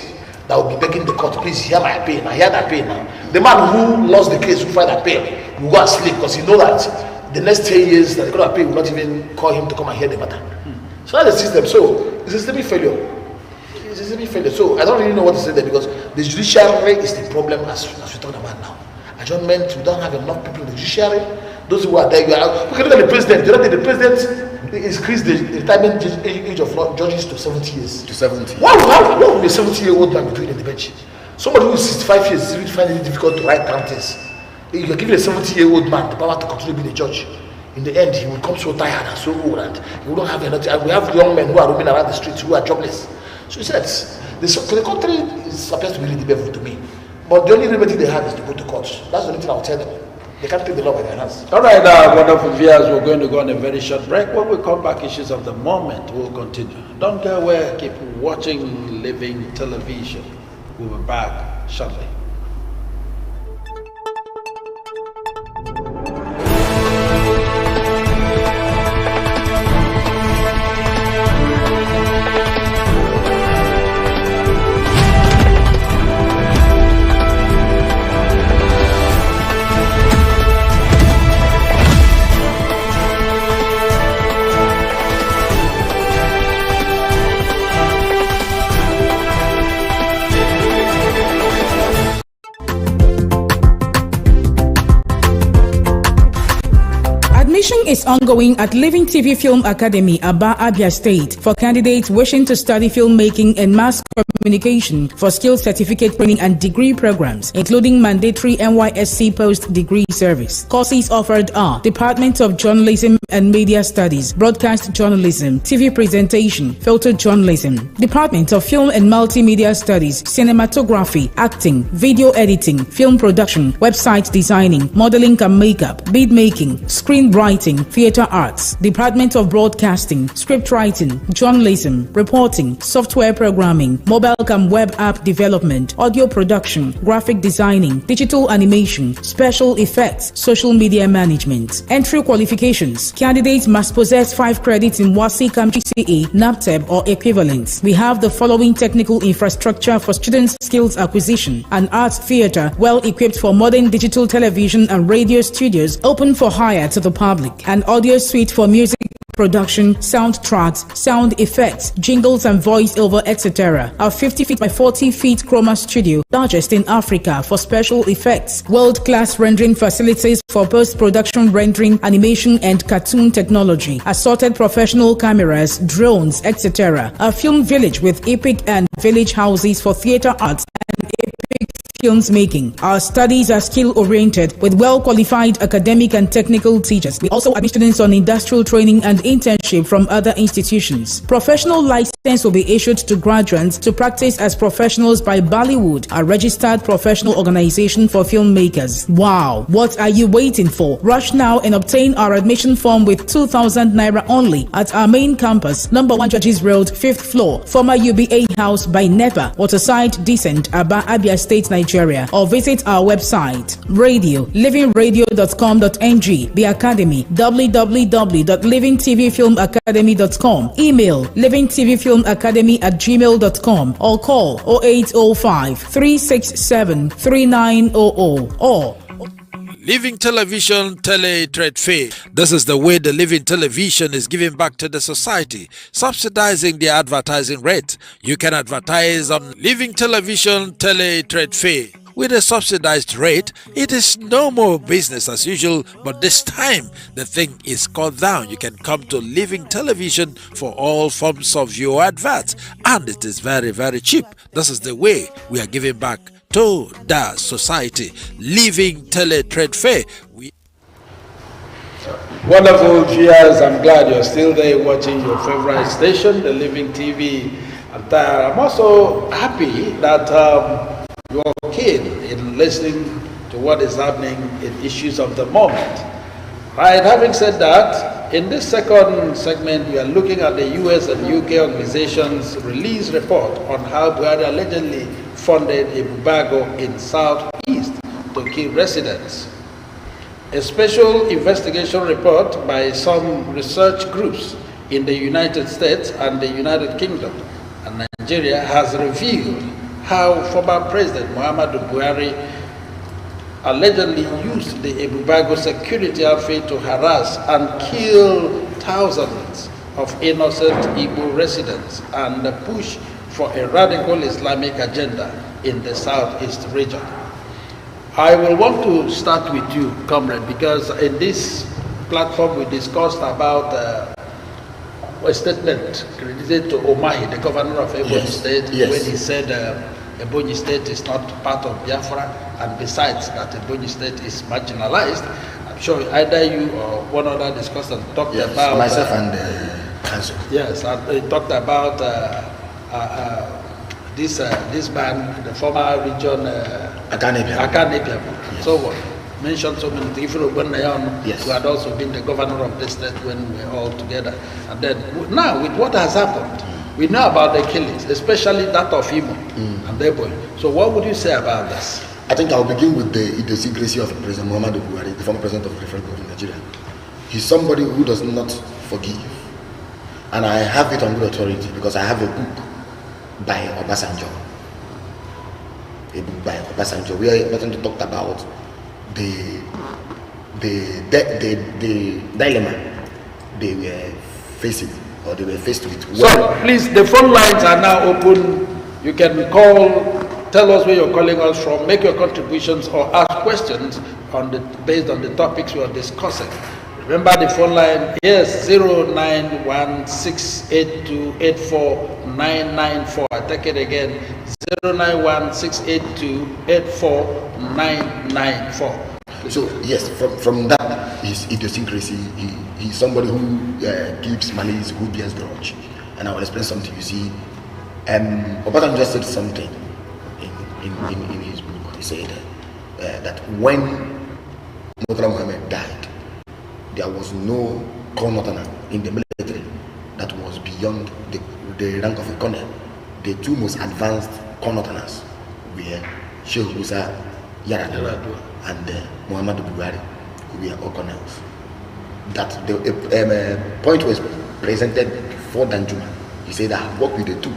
that will be begging the court, please hear my appeal now, hear that appeal now. The man who lost the case, who filed an appeal, will go and sleep because he knows that the next 10 years that the court of appeal will not even call him to come and hear the matter. So that's the system. So it's a systemic failure. It's a systemic failure. So I don't really know what to say there because the judiciary is the problem as we're talking about now. Adjournment, we don't have enough people in the judiciary. Those who are there, we can look at the president. The president increased the retirement age of judges to 70 years. To 70. What will a 70-year-old man be doing in the bench? Somebody who is 65 years is really finding it difficult to write down things. You are giving a 70-year-old man the power to continue being a judge. In the end, he will become so tired and so old, and he will not have enough. And we have young men who are roaming around the streets who are jobless. So he said, the country appears to be really devil to me. But the only remedy they have is to go to court. That's the only thing I will tell them. They can't take the law by their hands. All right, wonderful viewers, we're going to go on a very short break. When we come back, issues of the moment will continue. Don't go away. Keep watching Living Television. We'll be back shortly. Admission is ongoing at Living TV Film Academy, Abia State, for candidates wishing to study filmmaking and mass communication for skill certificate training and degree programs, including mandatory NYSC post-degree service. Courses offered are Department of Journalism and Media Studies, Broadcast Journalism, TV Presentation, Photojournalism, Department of Film and Multimedia Studies, Cinematography, Acting, Video Editing, Film Production, Website Designing, Modeling and Makeup, Bead Making, Screenwriting, Theatre Arts, Department of Broadcasting, Script Writing, Journalism, Reporting, Software Programming, Mobile and Web App Development, Audio Production, Graphic Designing, Digital Animation, Special Effects, Social Media Management. Entry qualifications. Candidates must possess 5 credits in WASICAM GCE, NAPTEB or equivalent. We have the following technical infrastructure for students' skills acquisition: an arts theatre well equipped for modern digital television and radio studios open for hire to the public, an audio suite for music production, soundtracks, sound effects, jingles and voice-over, etc. Our 50 feet by 40 feet chroma studio, largest in Africa for special effects. World-class rendering facilities for post-production rendering, animation and cartoon technology. Assorted professional cameras, drones, etc. A film village with epic and village houses for theatre arts and epic films making. Our studies are skill-oriented with well-qualified academic and technical teachers. We also admit students on industrial training and internship from other institutions. Professional license will be issued to graduates to practice as professionals by Bollywood, a registered professional organization for filmmakers. Wow! What are you waiting for? Rush now and obtain our admission form with 2,000 naira only at our main campus, number 1 Judges Road, 5th floor, former UBA House by NEPA, Waterside Descent, Abia State, Nigeria. Or visit our website, livingradio.com.ng, the academy, www.livingtvfilmacademy.com, email livingtvfilmacademy@gmail.com, or call 0805 367 3900 or Living Television Tele-Trade Fair. This is the way the Living Television is giving back to the society, subsidizing the advertising rate. You can advertise on Living Television Tele-Trade Fair. with a subsidized rate, it is no more business as usual, but this time the thing is cut down. You can come to Living Television for all forms of your adverts, and it is very, very cheap. This is the way we are giving back to the society. Living Tele Trade Fair. Wonderful viewers, I'm glad you're still there watching your favorite station, the Living TV. And I'm also happy that you're keen in listening to what is happening in issues of the moment. Right, having said that, in this second segment, we are looking at the US and UK organizations' release report on how Buhari allegedly funded Ebube in Southeast to kill residents. A special investigation report by some research groups in the United States and the United Kingdom and Nigeria has revealed how former President Muhammadu Buhari allegedly used the Ebube security outfit to harass and kill thousands of innocent Igbo residents and push for a radical Islamic agenda in the Southeast region. I will want to start with you, comrade, because in this platform we discussed about a statement credited to Omahi, the governor of Ebonyi State, when he said Ebonyi State is not part of Biafra, and besides that Ebonyi State is marginalized. I'm sure either you or one other discussed and talked about... myself and the council. Yes, and they talked about this man, the former region... Akanepia. So what? Mentioned so many things. Who had also been the governor of the state when we were all together. And then now, with what has happened, we know about the killings, especially that of Imo and Ebonyi. So what would you say about this? I think I'll begin with the idiosyncrasy of President Muhammadu Buhari, the former president of the Republic of Nigeria. He's somebody who does not forgive. And I have it on good authority because I have a book by Obasanjo. A book by Obasanjo where nothing to talk about the dilemma they were facing, or they were faced with. So please, the phone lines are now open. You can call, tell us where you're calling us from, make your contributions or ask questions based on the topics we are discussing. Remember the phone line, yes, 09168284994. I take it again, 09168284994. So yes, from that, his idiosyncrasy, he's somebody who gives malice, who bears grudge. And I will explain something. You see, Obasanjo just said something in his book. He said that when Murtala Muhammad died, there was no colonel in the military that was beyond the rank of a colonel. The two most advanced colonels were Sheikh Musa Yaradua and Muhammadu Buhari, who were all colonels. That the point was presented before Danjuma. He said, I have worked with the two,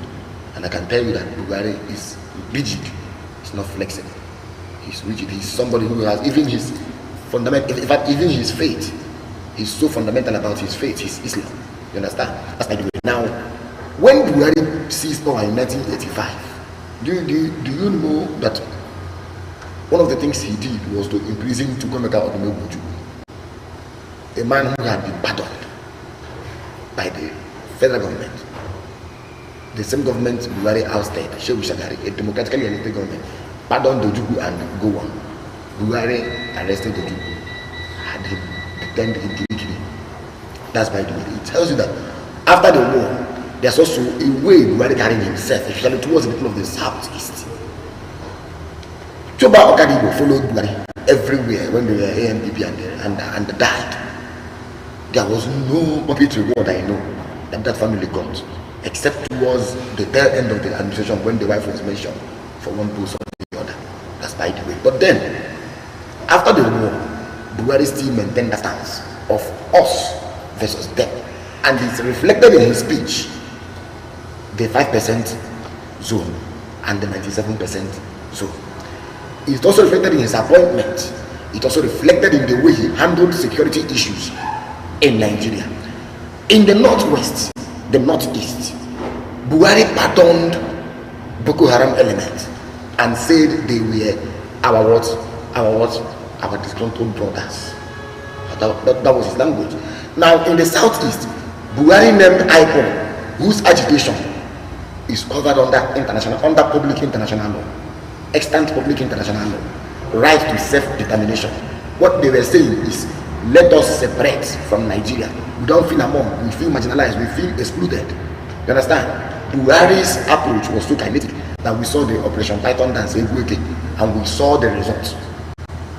and I can tell you that Buhari is rigid. He's not flexible. He's rigid. He's somebody who has even his fundamental, in fact, even his faith. He's so fundamental about his faith, his Islam. You understand? That's the way. Now, when Buhari seized power in 1985, do you know that one of the things he did was to imprison Chukwemeka Odumegwu, a man who had been pardoned by the federal government, the same government Buhari ousted, Shehu Shagari, a democratically elected government, pardoned Ojukwu and go on. Buhari arrested Ojukwu, had him detained in Kirikiri. That's by the way. It tells you that after the war, there's also a way Buhari carrying himself, especially towards the people of the southeast. Choba Okadibo followed Buhari everywhere when they were ANPP and died. There was no public reward, I know, that family got, except towards the tail end of the administration when the wife was mentioned for one post or the other. That's by the way. But then, after the war, Buhari still maintained the stance of us versus them. And it's reflected in his speech, the 5% zone and the 97% zone. It's also reflected in his appointment. It also reflected in the way he handled security issues in Nigeria. In the northwest, the northeast, Buhari pardoned Boko Haram elements and said they were our disgruntled brothers. That was his language. Now in the southeast, Buhari named IPOB, whose agitation is covered under public international law, extant public international law, right to self-determination. What they were saying is, let us separate from Nigeria. We don't feel among, we feel marginalized, we feel excluded. You understand? Buhari's approach was so kinetic that we saw the Operation Python dance Ebube, and we saw the results.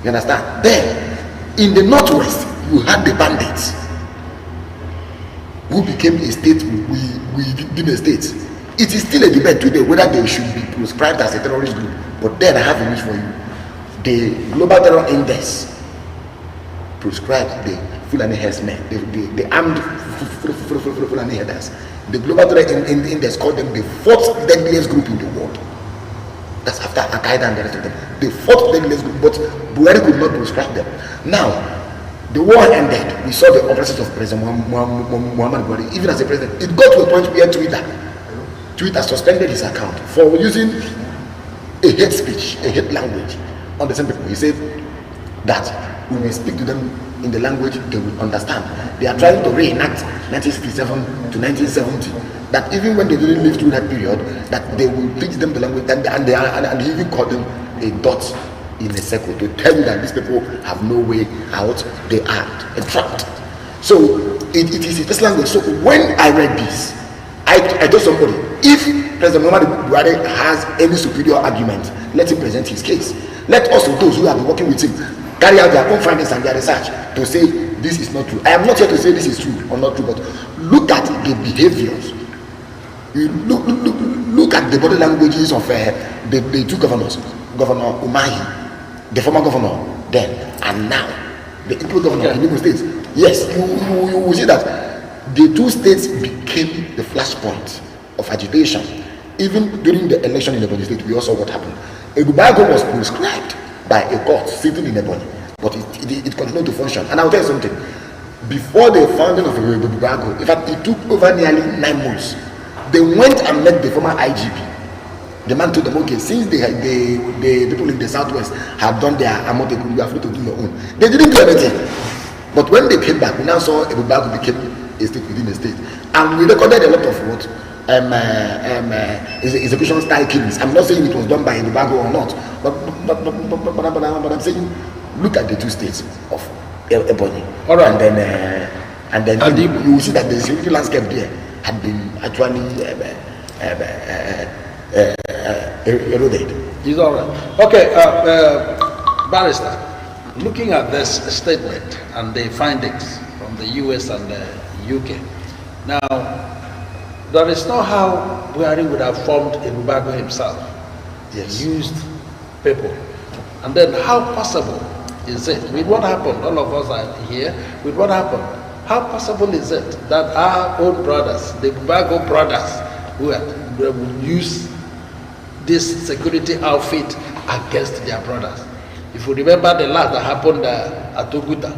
You understand? Then, in the northwest, you had the bandits who became a state within a state. It is still a debate today whether they should be proscribed as a terrorist group. But then I have a news for you. The Global Terror Index proscribed the Fulani herdsmen, the armed Fulani herders. The Global Terror Index called them the 4th deadliest group in the world. That's after Al-Qaeda and the rest of them. The 4th deadliest group, but Buhari could not proscribe them. Now, the war ended. We saw the operations of President Muhammad Buhari, even as a president. It got to a point where Twitter suspended his account for using a hate speech, a hate language on the same people. He said that we may speak to them in the language they will understand. They are trying to reenact 1967 to 1970. That even when they didn't live through that period, that they will teach them the language, and he even called them a dot in a circle to tell you that these people have no way out, they are entrapped. So it is this language. So when I read this, I told somebody, if President Muhammad Buhari has any superior argument, let him present his case. Let also those who have been working with him carry out their own findings and their research to say this is not true. I am not here to say this is true or not true, but look at the behaviors. You look at the body languages of the two governors, Governor Umahi, the former governor then, and now the Igbo governor in Igbo states. Yes, you will see that the two states became the flashpoint of agitation. Even during the election in Ebonyi State, we also saw what happened. Ebube was prescribed by a court sitting in Ebonyi, but it continued to function. And I'll tell you something. Before the founding of Ebube, in fact, it took over nearly 9 months. They went and met the former IGP. The man told them, okay, since the people in the southwest have done their amotekun, you are free to do your own. They didn't do anything. But when they came back, we now saw Ebube became a state within a state. And we recorded a lot of what? Execution style killings. I'm not saying it was done by Ebube or not, but I'm saying look at the two states of Ebonyi. All right. And then you will see that the security landscape there had been actually eroded. It's all right. Okay, Barrister, looking at this statement and the findings from the US and the UK, now there is no how Buhari would have formed Ebube himself. Yes. He used people. And then how possible is it, with what happened, all of us are here, with what happened, how possible is it that our own brothers, the Ebube brothers, who would use this security outfit against their brothers? If you remember the last that happened at Oguta,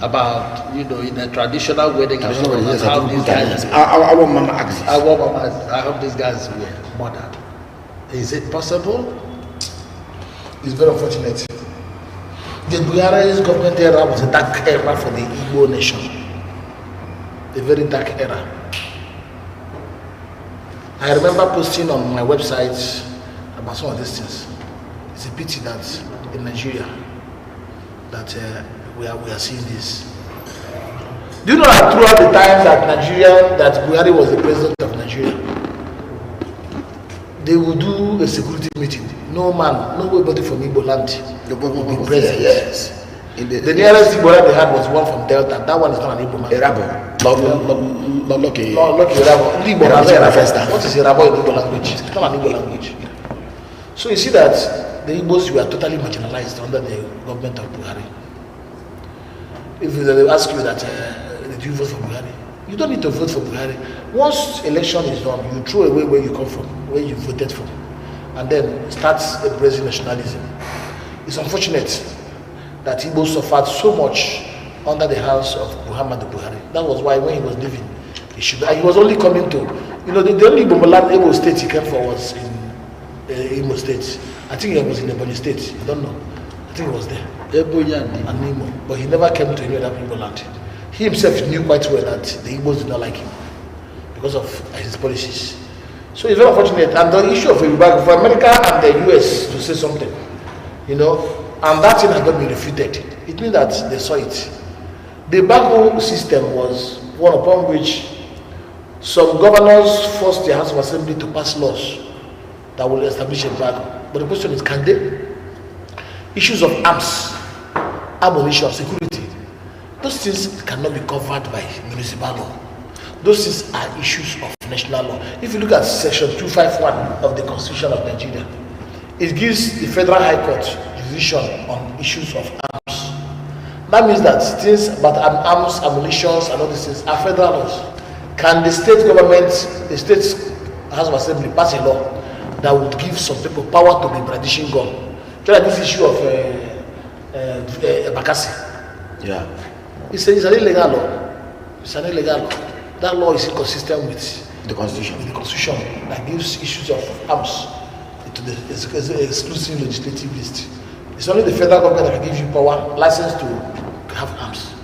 about, in a traditional wedding, how these guys, our mama axis. I hope these guys were murdered. Is it possible? It's very unfortunate. The Buhari's government era was a dark era for the Igbo nation. A very dark era. I remember posting on my website about some of these things. It's a pity that in Nigeria that we are seeing this. Do you know that throughout the time that Buhari was the president of Nigeria, they would do a security meeting. Nobody from Igbo land will be present. Yes. The nearest Igbo land they had was one from Delta. That one is not an Igbo man. Not lucky. No, lucky Irabo. What is Irabo in Igbo language? It's not an Igbo language. So you see that the Igbos were totally marginalized under the government of Buhari. If they ask you that, did you vote for Buhari? You don't need to vote for Buhari. Once election is done, you throw away where you come from, where you voted from, and then start embracing nationalism. It's unfortunate that Igbo suffered so much under the hands of Muhammad Buhari. That was why when he was leaving, he was only coming to, the only Igbo state he came for was in Imo State. I think he was in Ebony State. You don't know. I think he was there. Ebony and Imo. But he never came to any other Igbo land. He himself knew quite well that the Igbos did not like him because of his policies. So it's very unfortunate. And the issue of Ebube, for America and the US to say something, you know, and that thing has not been refuted. It means that they saw it. The Bago system was one upon which some governors forced the House of Assembly to pass laws that will establish a Bago. But the question is, can they? Issues of arms, ammunition, security, those things cannot be covered by municipal law. Those things are issues of national law. If you look at section 251 of the Constitution of Nigeria, it gives the Federal High Court jurisdiction on issues of arms. That means that things about arms, ammunition, and all these things are federal laws. Can the state government, the state House of Assembly pass a law that would give some people power to be brandishing gun? Just like this issue of Bakassi. Yeah. It's an illegal law. It's an illegal law. That law is inconsistent with the Constitution. With the Constitution that gives issues of arms to the exclusive legislative list. It's only the federal government that can give you power, license to have arms.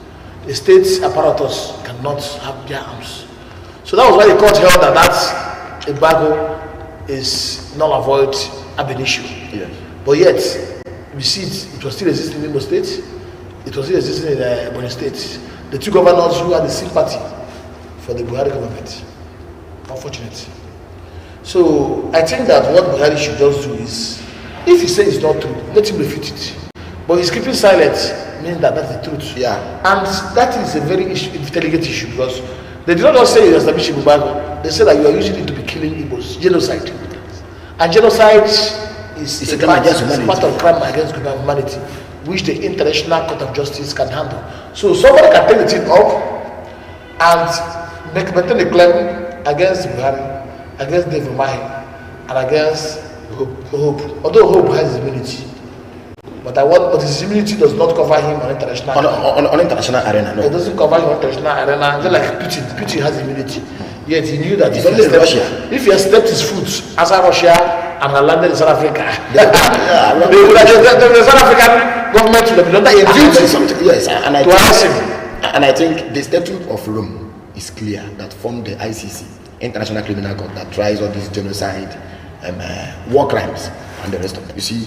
The state apparatus cannot have their arms. So that was why the court held that that embargo is null and void ab initio. Yes. But yet, we see it was still existing in Imo State, it was still existing in Ebony State. The two governors who had the sympathy for the Buhari government. Unfortunate. So I think that what Buhari should just do is, if he says it's not true, let him refute it. But he's keeping silent means that that's the truth. Yeah. And that is a very delicate issue because they did not just say you establish Ebube. They said that you are using it to be killing Igbos. Genocide. And genocide is a part of crime against humanity, which the International Court of Justice can handle. So somebody can take the thing up and maintain a claim against Buhari, against David Umahi, and against Hope. Although Hope has immunity, but his immunity does not cover him on international on international arena. No. It doesn't cover him on international arena. Just like Putin. Putin has immunity. Yet he knew that if he had stepped his foot outside Russia and had landed in South Africa, the South African government would have been under a duty yes, and to arrest him. And I think the Statute of Rome is clear that formed the ICC, International Criminal Court, that tries all these genocide, war crimes, and the rest of them. You see,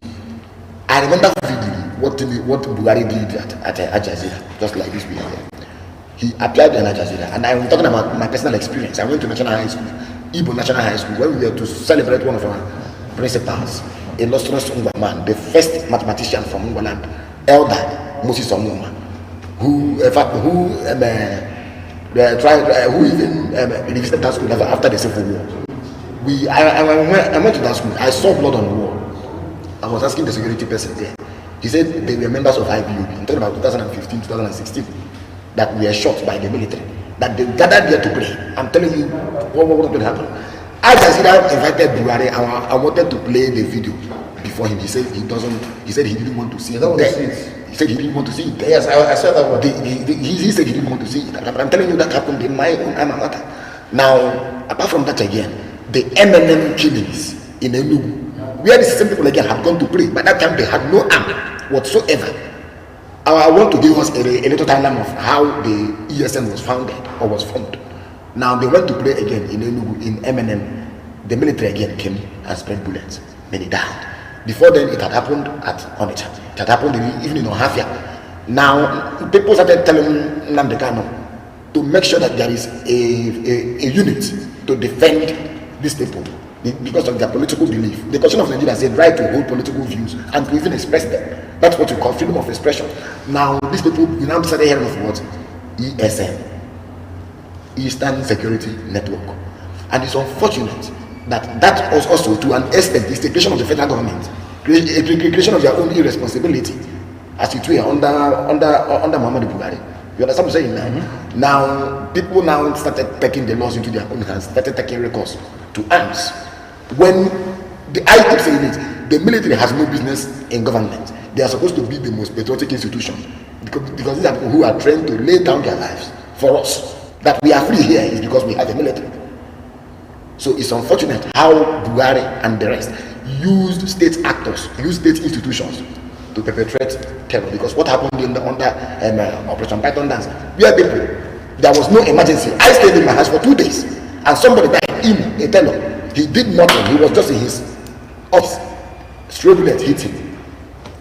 I remember vividly what Buhari did at Al Jazeera, just like this we are here. He appeared in Al Jazeera, and I'm talking about my personal experience. I went to National High School, Igbo National High School, where we were to celebrate one of our principals, illustrious Ungwaman, the first mathematician from Ungwaland, Elder Moses Omuma, who even visited that school after the Civil War. I went to that school. I saw blood on the wall. I was asking the security person there. He said they were members of IBU. I'm talking about 2015, 2016, that were shot by the military. That they gathered there to pray. I'm telling you what will happen. Al Jazeera invited Buhari. I wanted to play the video before him. He said he doesn't. He said he didn't want to see it. He said he didn't want to see it. Yes, I said that one. He said he didn't want to see it. I'm telling you that happened in my own alma mater. Now, apart from that again, the MNM killings in Enugu, where the same people again had gone to pray. By that time, they had no arm whatsoever. I want to give us a little timeline of how the ESN was founded or was formed. Now, they went to pray again in Enugu, in MNM. The military again came and spread bullets. Many died. Before then, it had happened at Onitsha. It had happened even in Ohafia. Now, people started telling Nnamdi Kanu to make sure that there is a unit to defend these people because of their political belief. The Constitution of Nigeria said right to hold political views and to even express them. That's what we call freedom of expression. Now, these people, you now started hearing of what? ESN, Eastern Security Network. And it's unfortunate that was also, to an extent, the creation of the federal government, a creation of their own irresponsibility, as it were, under Muhammadu Buhari. You understand what I'm saying now? Mm-hmm. Now, people now started taking the laws into their own hands, started taking recourse to arms. When I keep saying it, the military has no business in government. They are supposed to be the most patriotic institution because these are people who are trained to lay down their lives for us. That we are free here is because we have a military. So it's unfortunate how Buhari and the rest, used state actors, used state institutions to perpetrate terror. Because what happened under Operation Python Dance, there was no emergency. I stayed in my house for 2 days, and somebody died in a tenor. He did nothing. He was just in his office. Stray bullet hit him.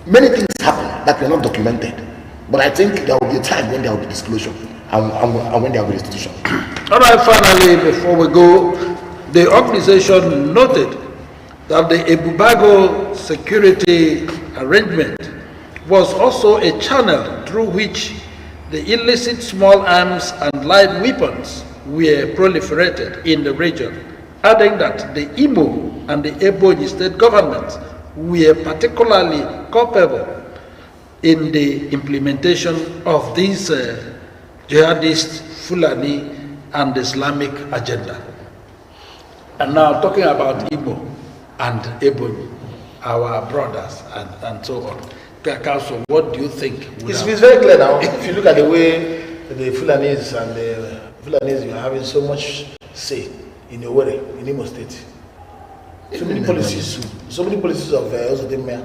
Many things happen that were not documented, but I think there will be a time when there will be disclosure and when there will be restitution. All right, finally, before we go, the organization noted that the Ebube security arrangement was also a channel through which the illicit small arms and light weapons were proliferated in the region, adding that the Imo and the Ebonyi state governments were particularly culpable in the implementation of these jihadist, Fulani, and Islamic agenda. And now talking about Igbo and Ebonyi, our brothers, and so on. Council, what do you think? It's very clear now. If you look at the way the Fulanis and the Fulanis, you are having so much say in Owerri, in Imo State. So many policies of Ozodemia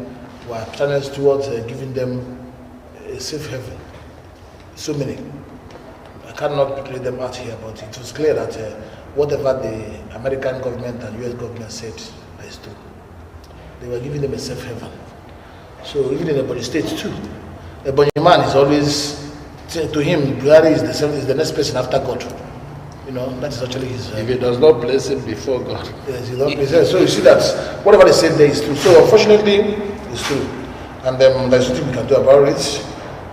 were channels towards giving them a safe haven. So many. I cannot play them out here, but it was clear that whatever the American government and US government said is true. They were giving them a safe haven. So even in Ebonyi State too, Ebonyi man is always, to him, Buhari is the next person after God. You know, that is actually his... if he does not place him before God. Yes, he does not place him. So you see that whatever they said there is true. So unfortunately, it's true. And there's nothing we can do about it.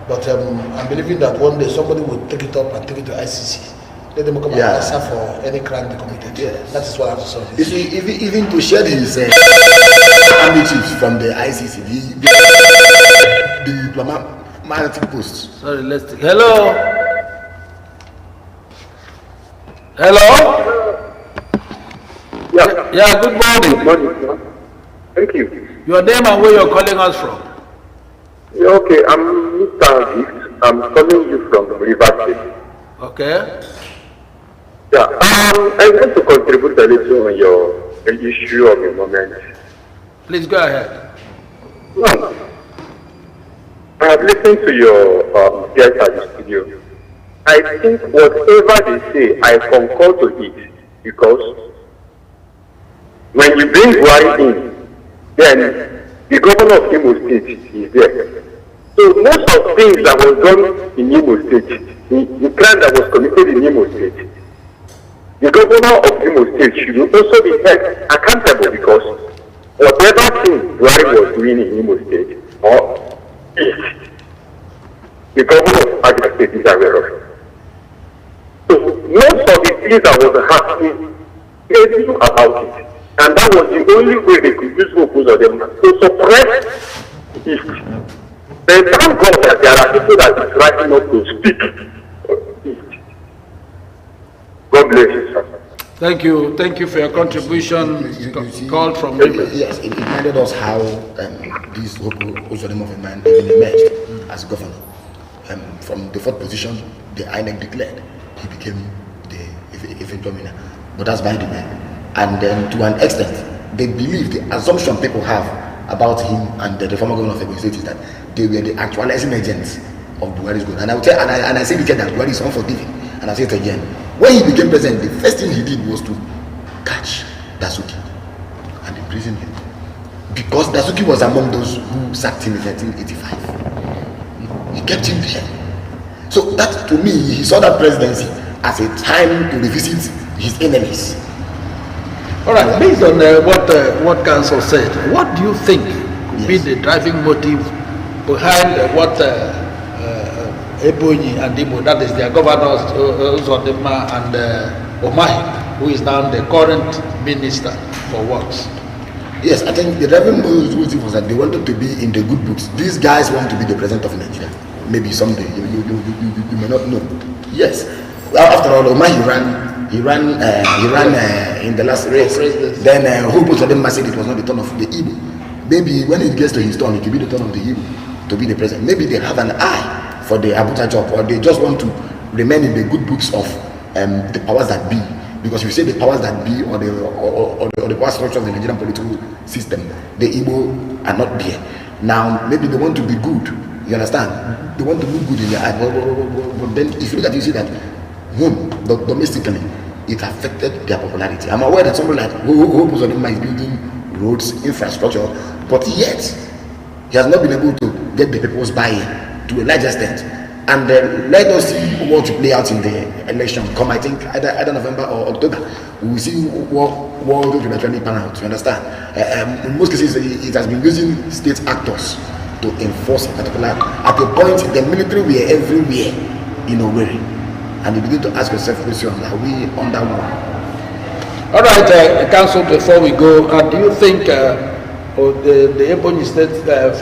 But I'm believing that one day somebody will take it up and take it to ICC. Let them come and answer for any crime they committed. Yes. That is what I have to say. You see, even to shed his army chiefs from the ICC, the diplomatic posts. Sorry, let's take... Hello? Hello? Yeah, good morning. Good morning, sir. Thank you. Your name and where you're calling us from? Yeah, okay, I'm Mr. Gift. I'm calling you from River State. Okay. Yeah, I want to contribute a little on your issue of the moment. Please go ahead. No. I have listened to your guest at the studio. I think whatever they say, I concur to it, because when you bring Buhari in, then the governor of Imo State is there. So most of things that was done in Imo State, the crime that was committed in Imo State, the governor of Imo State should also be held accountable, because whatever thing Buhari was doing in Imo State, or the governor of Abia State is aware of. So most of the things that was happening, they knew about it. And that was the only way they could use focus on them to suppress it. They thank God that there are people that is rising up to speak. God bless you, sir. Thank you. Thank you for your contribution. Called from Rivers. Yes, it reminded us how this Ozodem of a man even emerged as governor. From the fourth position, the INEC declared he became the eventual winner. But that's by the way. And then to an extent, they believe the assumption people have about him and the former governor of Ebonyi State is that they were the actualizing agents of Buhari's good. And I will tell, and I say again that Buhari is unforgiving. And I say it again. When he became president, the first thing he did was to catch Dasuki and imprison him, because Dasuki was among those who sacked him in 1985. He kept him there. So that, to me, he saw that presidency as a time to revisit his enemies. All right, based on what council said, what do you think could be the driving motive behind what Ebonyi and Imo, that is their governors, Ozodema and Omahi, who is now the current minister for works? Yes, I think the driving motive was that they wanted to be in the good books. These guys want to be the president of Nigeria. Maybe someday, you may not know. Yes. Well, after all, Omahi ran in the last race. Then who put them said it was not the turn of the Igbo. Maybe when it gets to his turn, it will be the turn of the Igbo to be the president. Maybe they have an eye for the Abuja job, or they just want to remain in the good books of the powers that be Because you say the powers that be or the power structure of the Nigerian political system, the Igbo are not there. Now, maybe they want to be good, you understand? They want to look good in their eyes, but then if you look at it, you see that domestically, it affected their popularity. I'm aware that somebody like who is building roads, infrastructure, but yet he has not been able to get the people's buy-in to a large extent. And let us see what to play out in the election come, I think, either November or October. We will see what will eventually pan out, you understand? In most cases, it has been using state actors to enforce a particular, at a point, the military were everywhere in a way. And you begin to ask yourself questions, are we under war? All right, Council, before we go, do you think the Ebonyi State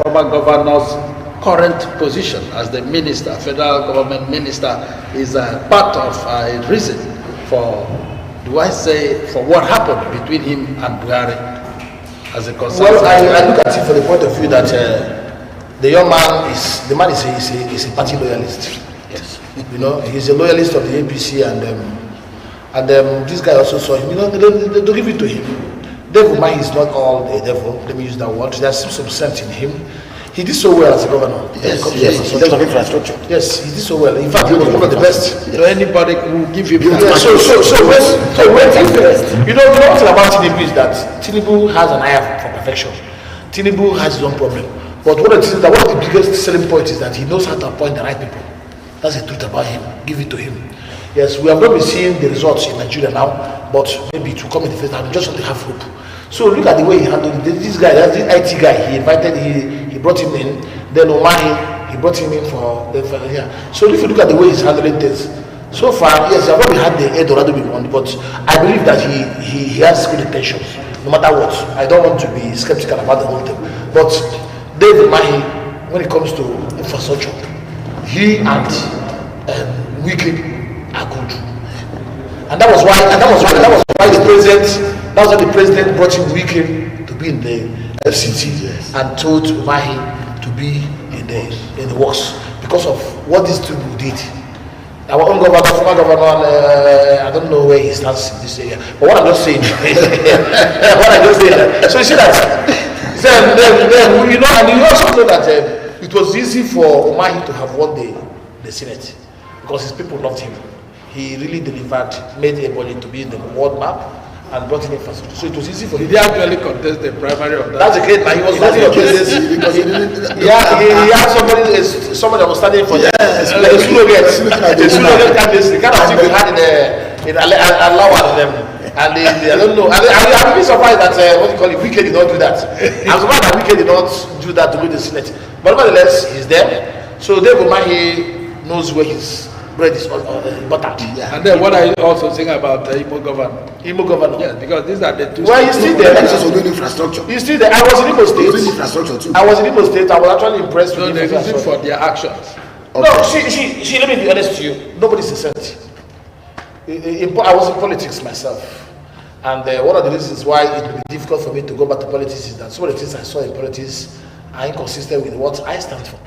former governor's current position as the minister, federal government minister, is part of a reason for, do I say, for what happened between him and Buhari as a concern? Well, I look at it from the point of view that the young man is a party loyalist. Yes. You know, he's a loyalist of the APC, and this guy also saw him. You know, they give it to him. Devil man is not all a devil. Let me use that word. There's some sense in him. He did so well as a governor. Yes, in terms of infrastructure. Yes, he did so well. In fact, he was one of the best. So anybody will give you. Yeah, so when you know, one thing about Tinubu is that Tinubu has an eye for perfection. Tinubu has his own problem. But one of the biggest selling point is that he knows how to appoint the right people. That's the truth about him. Give it to him. Yes, we have not been seeing the results in Nigeria now, but maybe it will come in the first time. Just want to have hope. So look at the way he handled it. This guy, that's the IT guy. He brought him in. Then Omahi, he brought him in for the yeah. So if you look at the way he's handling things, so far, yes, I've already had the Eldorado big one, but I believe that he has good intentions, no matter what. I don't want to be skeptical about the whole thing. But David Mahi, when it comes to infrastructure, he and Wike are good. And that was why the president brought in Wike to be in the FCT and told Mahi to be in the works because of what these two did. Our own governor, former governor, I don't know where he stands in this area. But what I'm just saying, so you see that, then you know, and you also know that it was easy for Omahi to have won the Senate because his people loved him. He really delivered, made Ebonyi to be in the world map and brought in infrastructure. So it was easy for him. Did he actually contest the primary of that? That's a great man. He was standing for this because he had somebody that was standing for the surrogate candidacy, the kind of thing we had in Alawa and I don't know. I'm really surprised that Wike did not do that. I'm surprised that Wike did not do that to win the Senate. But nevertheless, he's there. So David Mahi knows where his bread is buttered. Yeah. And then what are you also saying about the Imo governor? Imo governor? Yes, because these are the two. Well, he's still there. He's also doing infrastructure. He's still there. I was in Imo State. Doing infrastructure too. I was in Imo State. I was actually impressed with the reason for their actions. Okay. No, she. Let me be honest to you. Nobody's innocent. I was in politics myself. And one of the reasons why it will be difficult for me to go back to politics is that some of the things I saw in politics are inconsistent with what I stand for.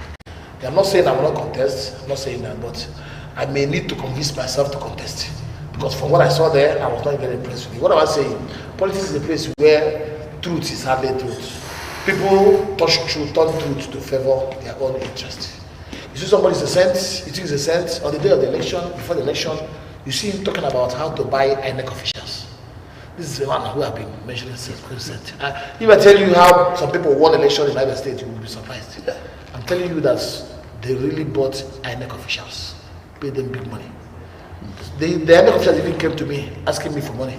I'm not saying I will not contest. I'm not saying that, but I may need to convince myself to contest. Because from what I saw there, I was not very impressed with it. What am I saying? Politics is a place where truth is hardly truth. People turn truth to favor their own interest. You see somebody's a cent, you think it's a cent, on the day of the election, before the election, you see him talking about how to buy INEC officials. This is the one who have been mentioning cent. If I tell you how some people won election in Abia State, you will be surprised. I'm telling you that they really bought INEC officials, paid them big money. The INEC officials even came to me asking me for money.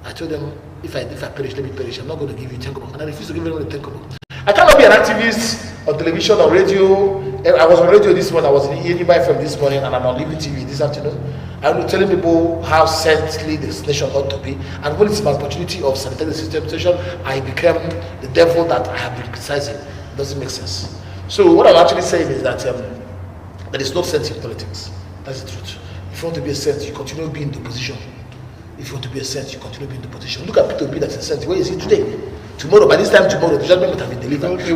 I told them, if I perish, let me perish. I'm not going to give you 10 kobo. And I refused to give them the 10 kobo. I cannot be an activist on television or radio. I was on radio this morning. I was in Ebube FM this morning, and I'm on Living TV this afternoon. I'm telling people how saintly this nation ought to be. And when it's my opportunity of sanitary system station, I became the devil that I have been criticizing. It doesn't make sense. So what I'm actually saying is that there is no sense in politics. That's the truth. If you want to be a saint, you continue being in the position. If you want to be a saint, you continue being in the position. Look at Peter B. That's a saint. Where is he today? Tomorrow, by this time tomorrow, the judgment would have been delivered. And you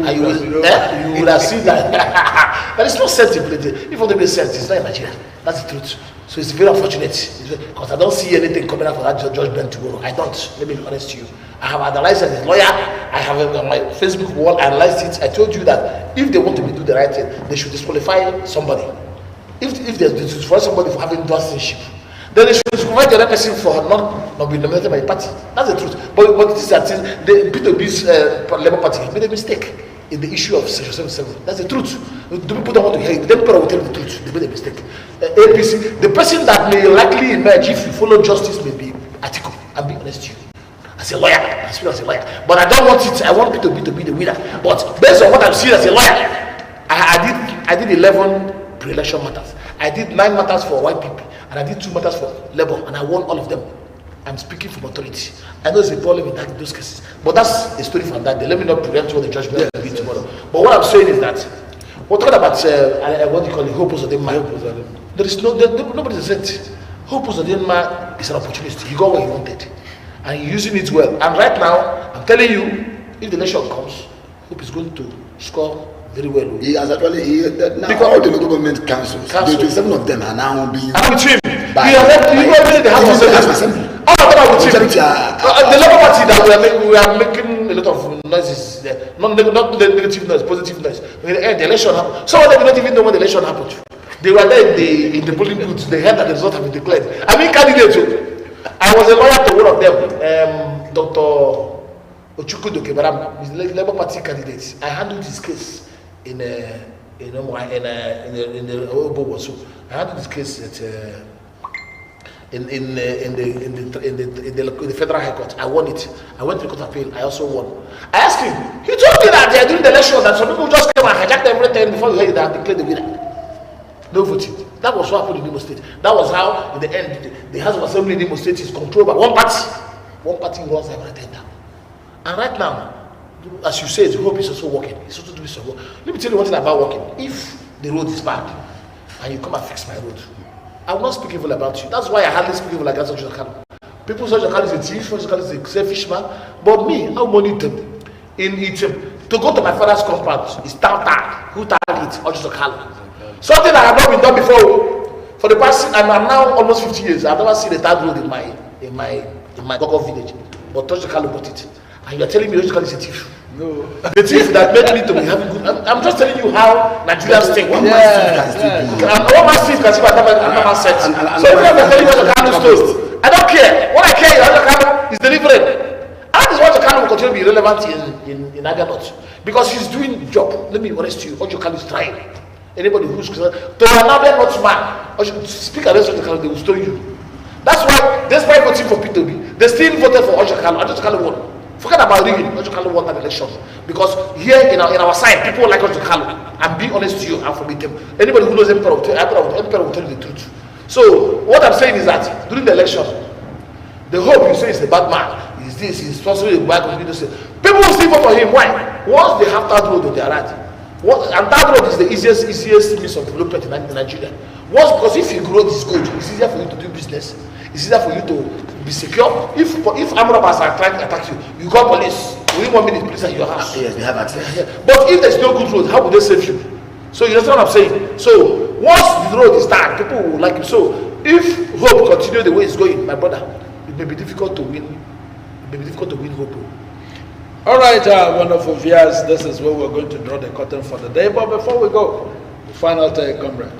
would have seen that. But it's not set in place. If you want to be set, it's not in Nigeria. That's the truth. So it's very unfortunate. Because I don't see anything coming out for that judgment tomorrow. I don't. Let me be honest to you. I have analyzed as a lawyer. I have it on my Facebook wall, I analyzed it. I told you that if they want to do the right thing, they should disqualify somebody. If they disqualify somebody for having dual citizenship, then they should disqualify the other person for not being nominated by the party. That's the truth. But this is that the P2B's Labour Party made a mistake in the issue of Section 77. That's the truth. The people don't want to hear it. The emperor will tell the truth. They made a mistake. APC, the person that may likely emerge if you follow justice may be Atiku. I'm being honest to you. As a lawyer, I speak as a lawyer. But I don't want it. I want P2B to be the winner. But based on what I'm seeing as a lawyer, I did 11 pre-election matters. I did 9 matters for white people, and I did 2 matters for Labour, and I won all of them. I'm speaking from authority. I know it's a problem in those cases, but that's a story from that day. Let me not prevent what the judgment will be tomorrow. But what I'm saying is that we're talking about what do you call it, Hope Uzodinma. There is nobody said Hope Uzodinma is an opportunity. He got what he wanted, and he's using it well. And right now, I'm telling you, if the election comes, Hope is going to score very well. He has actually now all the local government councils, the 27 of them are now being. I'm with him. He has left the House of Assembly. All of them are with him. The Labour Party that we are making a lot of noises there. Not negative noise, positive noise. The election happened. Some of them did not even know when the election happened. They were there in the polling booths. They heard that the result had been declared. I mean, candidates. I was a lawyer to one of them, Dr. Ochukwu Dokebaram, he's the Labour Party candidate. I handled his case in the Obo. So I handled his case at in the Federal High Court. I won it. I went to the Court of Appeal. I also won. I asked him. He told me that during the election that some people just came and hijacked everything before they declared the winner. No voting. That was what happened in Imo State. That was how, in the end, the House of Assembly in Imo State is controlled by one party. One party runs everything down. And right now, as you said, Hope is also working. It's also doing some work. Let me tell you one thing about working. If the road is bad and you come and fix my road, I will not speak evil about you. That's why I hardly speak evil against Sergeant Kanu. People say Sergeant Kanu is a thief, Sergeant Kanu is a selfish man. But me, I monitor him. To go to my father's compound is tag. Who tagged it? Sergeant Kanu. Something that I have not been done before. For the past, I'm now almost 50 years. I've never seen a tag road in my Gogo village. But Sergeant Kanu bought it. And you're telling me Sergeant Kanu is a thief. No. The thief that made me to be having good. I'm just telling you how Nigerians think. One man thief can see what another said. So if I'm telling you what the Kanu stole, I don't care. What I care is how the Kanu is delivering. And that is what the Kanu will continue to be relevant in Abia North. Because he's doing the job. Let me be honest to you. What the Kanu is trying. Anybody who's to an Abia North man, or should speak against the Kanu, they will stone you. That's why, despite voting for P2B, they still voted for Ojo Kanu. Ojo Kanu won. Forget about rigging. Ojo Kanu won that election. Because here in our side, people like Ojo Kanu. And be honest to you, and forbid them. Anybody who knows Emperor will tell you the truth. So, what I'm saying is that during the election, the Hope you say is the bad man, is this, he's possibly the bad community. People will still vote for him. Why? Once they have that road on their right, and that road is the easiest means of development in Nigeria. Once, because if your road is good, it's easier for you to do business. It's easier for you to be secure. If armed robbers are trying to attack you, you call police. Within 1 minute, police are in your house. Yes, they have access. Yeah. But if there's no good road, how would they save you? So you understand what I'm saying? So once the road is dark, people will like you. So if Hope continue the way it's going, my brother, it may be difficult to win. It may be difficult to win Hope. All right, wonderful viewers. This is where we're going to draw the curtain for the day. But before we go, the final take, comrade.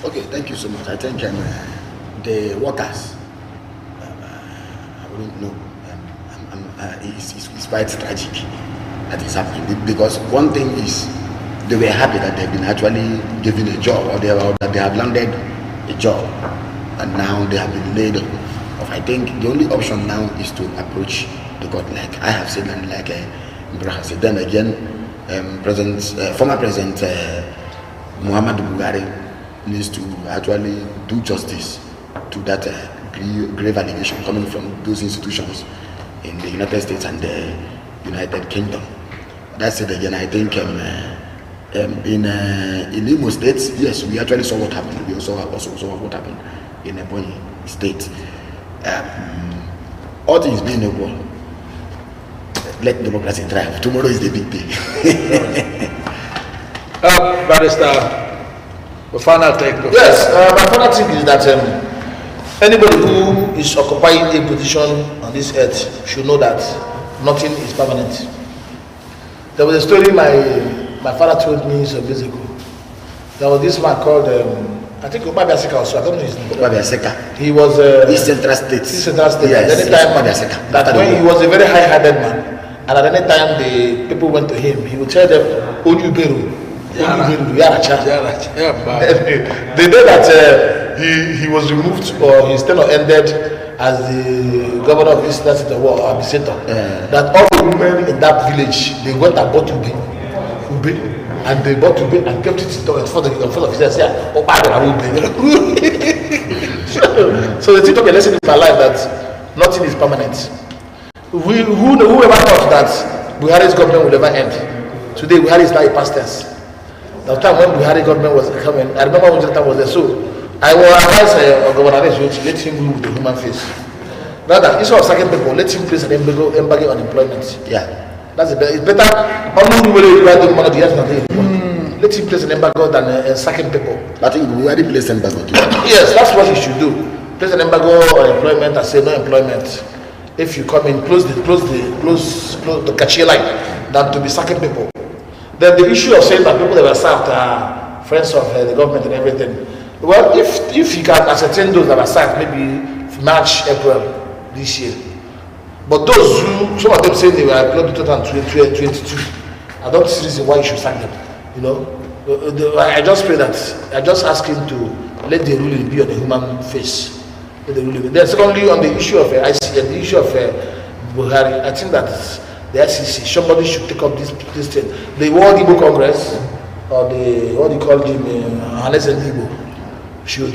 Okay, thank you so much. I think the workers, I wouldn't know. It's quite tragic that is happening, because one thing is they were happy that they've been actually given a job, or that they have landed a job, and now they have been laid off. I think the only option now is to approach the court, like I have said, and like Ibrahim said. Then again, former President Muhammadu Buhari needs to actually do justice to that grave allegation coming from those institutions in the United States and the United Kingdom. That's it again. I think in Imo State, yes, we actually saw what happened. We also saw what happened in Ebonyi State. All things being equal, let democracy thrive. Tomorrow is the big day. Barrister, the final take. Yes, my final take is that anybody who is occupying a position on this earth should know that nothing is permanent. There was a story my father told me some years ago. There was this man called, I think Abia also, I don't know his name. Abia. He was East Central States. East Central States. Yes, at any time, that when he was a very high-headed man, and at any time the people went to him, he would tell them, Onyuberu, Yaracha. They know that he was removed, or his tenure ended as the governor of East Central State, that all the women in that village, they went and bought Ube. And they bought Ube and kept it in front of his said, so the thing took a lesson in my life that nothing is permanent. Whoever thought that Buhari's government would ever end, today Buhari is now a past tense. The time when Buhari government was coming, I remember when the time was there, so I will advise Governor to let him move the human face. Rather, instead of sacking people, let him place an embargo on employment. Yeah. That's it. It's better. Let him place an embargo than sacking people. I think we already placed an embargo too. Yes, that's what he should do. Place an embargo on employment and say no employment. If you come in, close the cashier line than to be sacking people. Then the issue of saying that people that were sacked are friends of the government and everything. Well, if you can ascertain those that were sacked, maybe March, April this year. But those who, some of them say they were employed in 2022, I don't see reason why you should sack them. You know, I just pray that, I just ask him to let the ruling be on the human face. Let the ruling. Then secondly, on the issue of the issue of Buhari, I think that the ICC, somebody should take up this thing. The World Igbo Congress, or the, what do you call him, Hannes and Igbo, should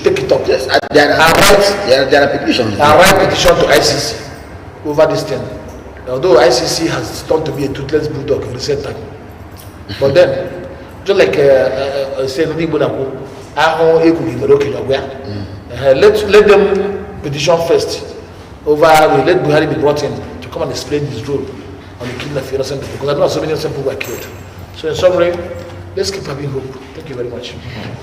take it up. Yes, there are petitions. And write petition to ICC over this thing. Although ICC has turned to be a toothless bulldog in recent time. But then, just like say let them petition first over, let Buhari be brought in to come and explain his role on the killing of innocent people, because I know so many innocent people were killed. So in summary, let's keep having hope. Thank you very much.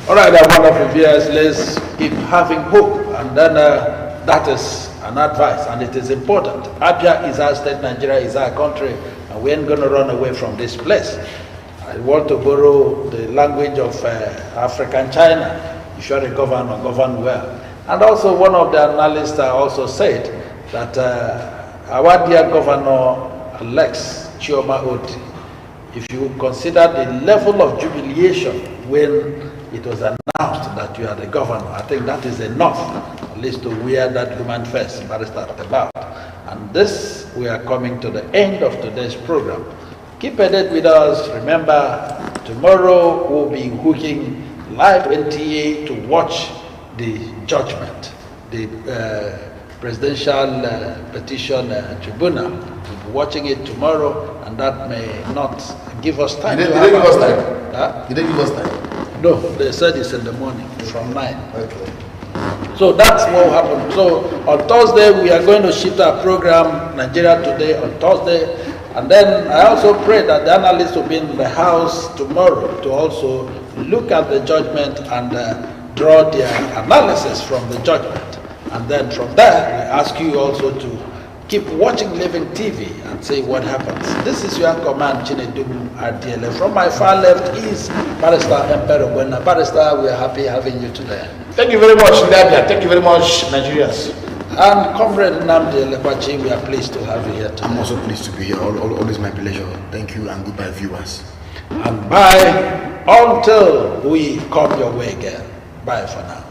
All right, wonderful viewers, let's keep having hope, and then that is an advice, and it is important. Abia is our state, Nigeria is our country, and we ain't going to run away from this place. I want to borrow the language of African China. You should govern or govern well. And also one of the analysts also said that our dear governor Alex Chioma Oti, if you consider the level of jubilation when it was announced that you are the governor, I think that is enough, at least to wear that human face, Barrister about. And this, we are coming to the end of today's program. Keep a date with us. Remember, tomorrow we'll be hooking live NTA to watch the judgment, the presidential petition tribunal. We'll be watching it tomorrow, and that may not give us time. Did they give us time? Huh? Did they give us time? No, they said it's in the morning from 9. Okay. So that's what will happen. So on Thursday, we are going to shift our program, Nigeria Today, on Thursday. And then I also pray that the analysts will be in the house tomorrow to also look at the judgment and draw their analysis from the judgment. And then from there, we ask you also to keep watching Living TV and see what happens. This is your command, Chinedugu RDLA. From my far left is Barrister Emperor Buena. Barrister, we are happy having you today. Thank you very much, Abia. Thank you very much, Nigerians. And Comrade Nnamdi Elekwachi, we are pleased to have you here today. I'm also pleased to be here. Always my pleasure. Thank you and goodbye, viewers. And bye until we come your way again. Bye for now.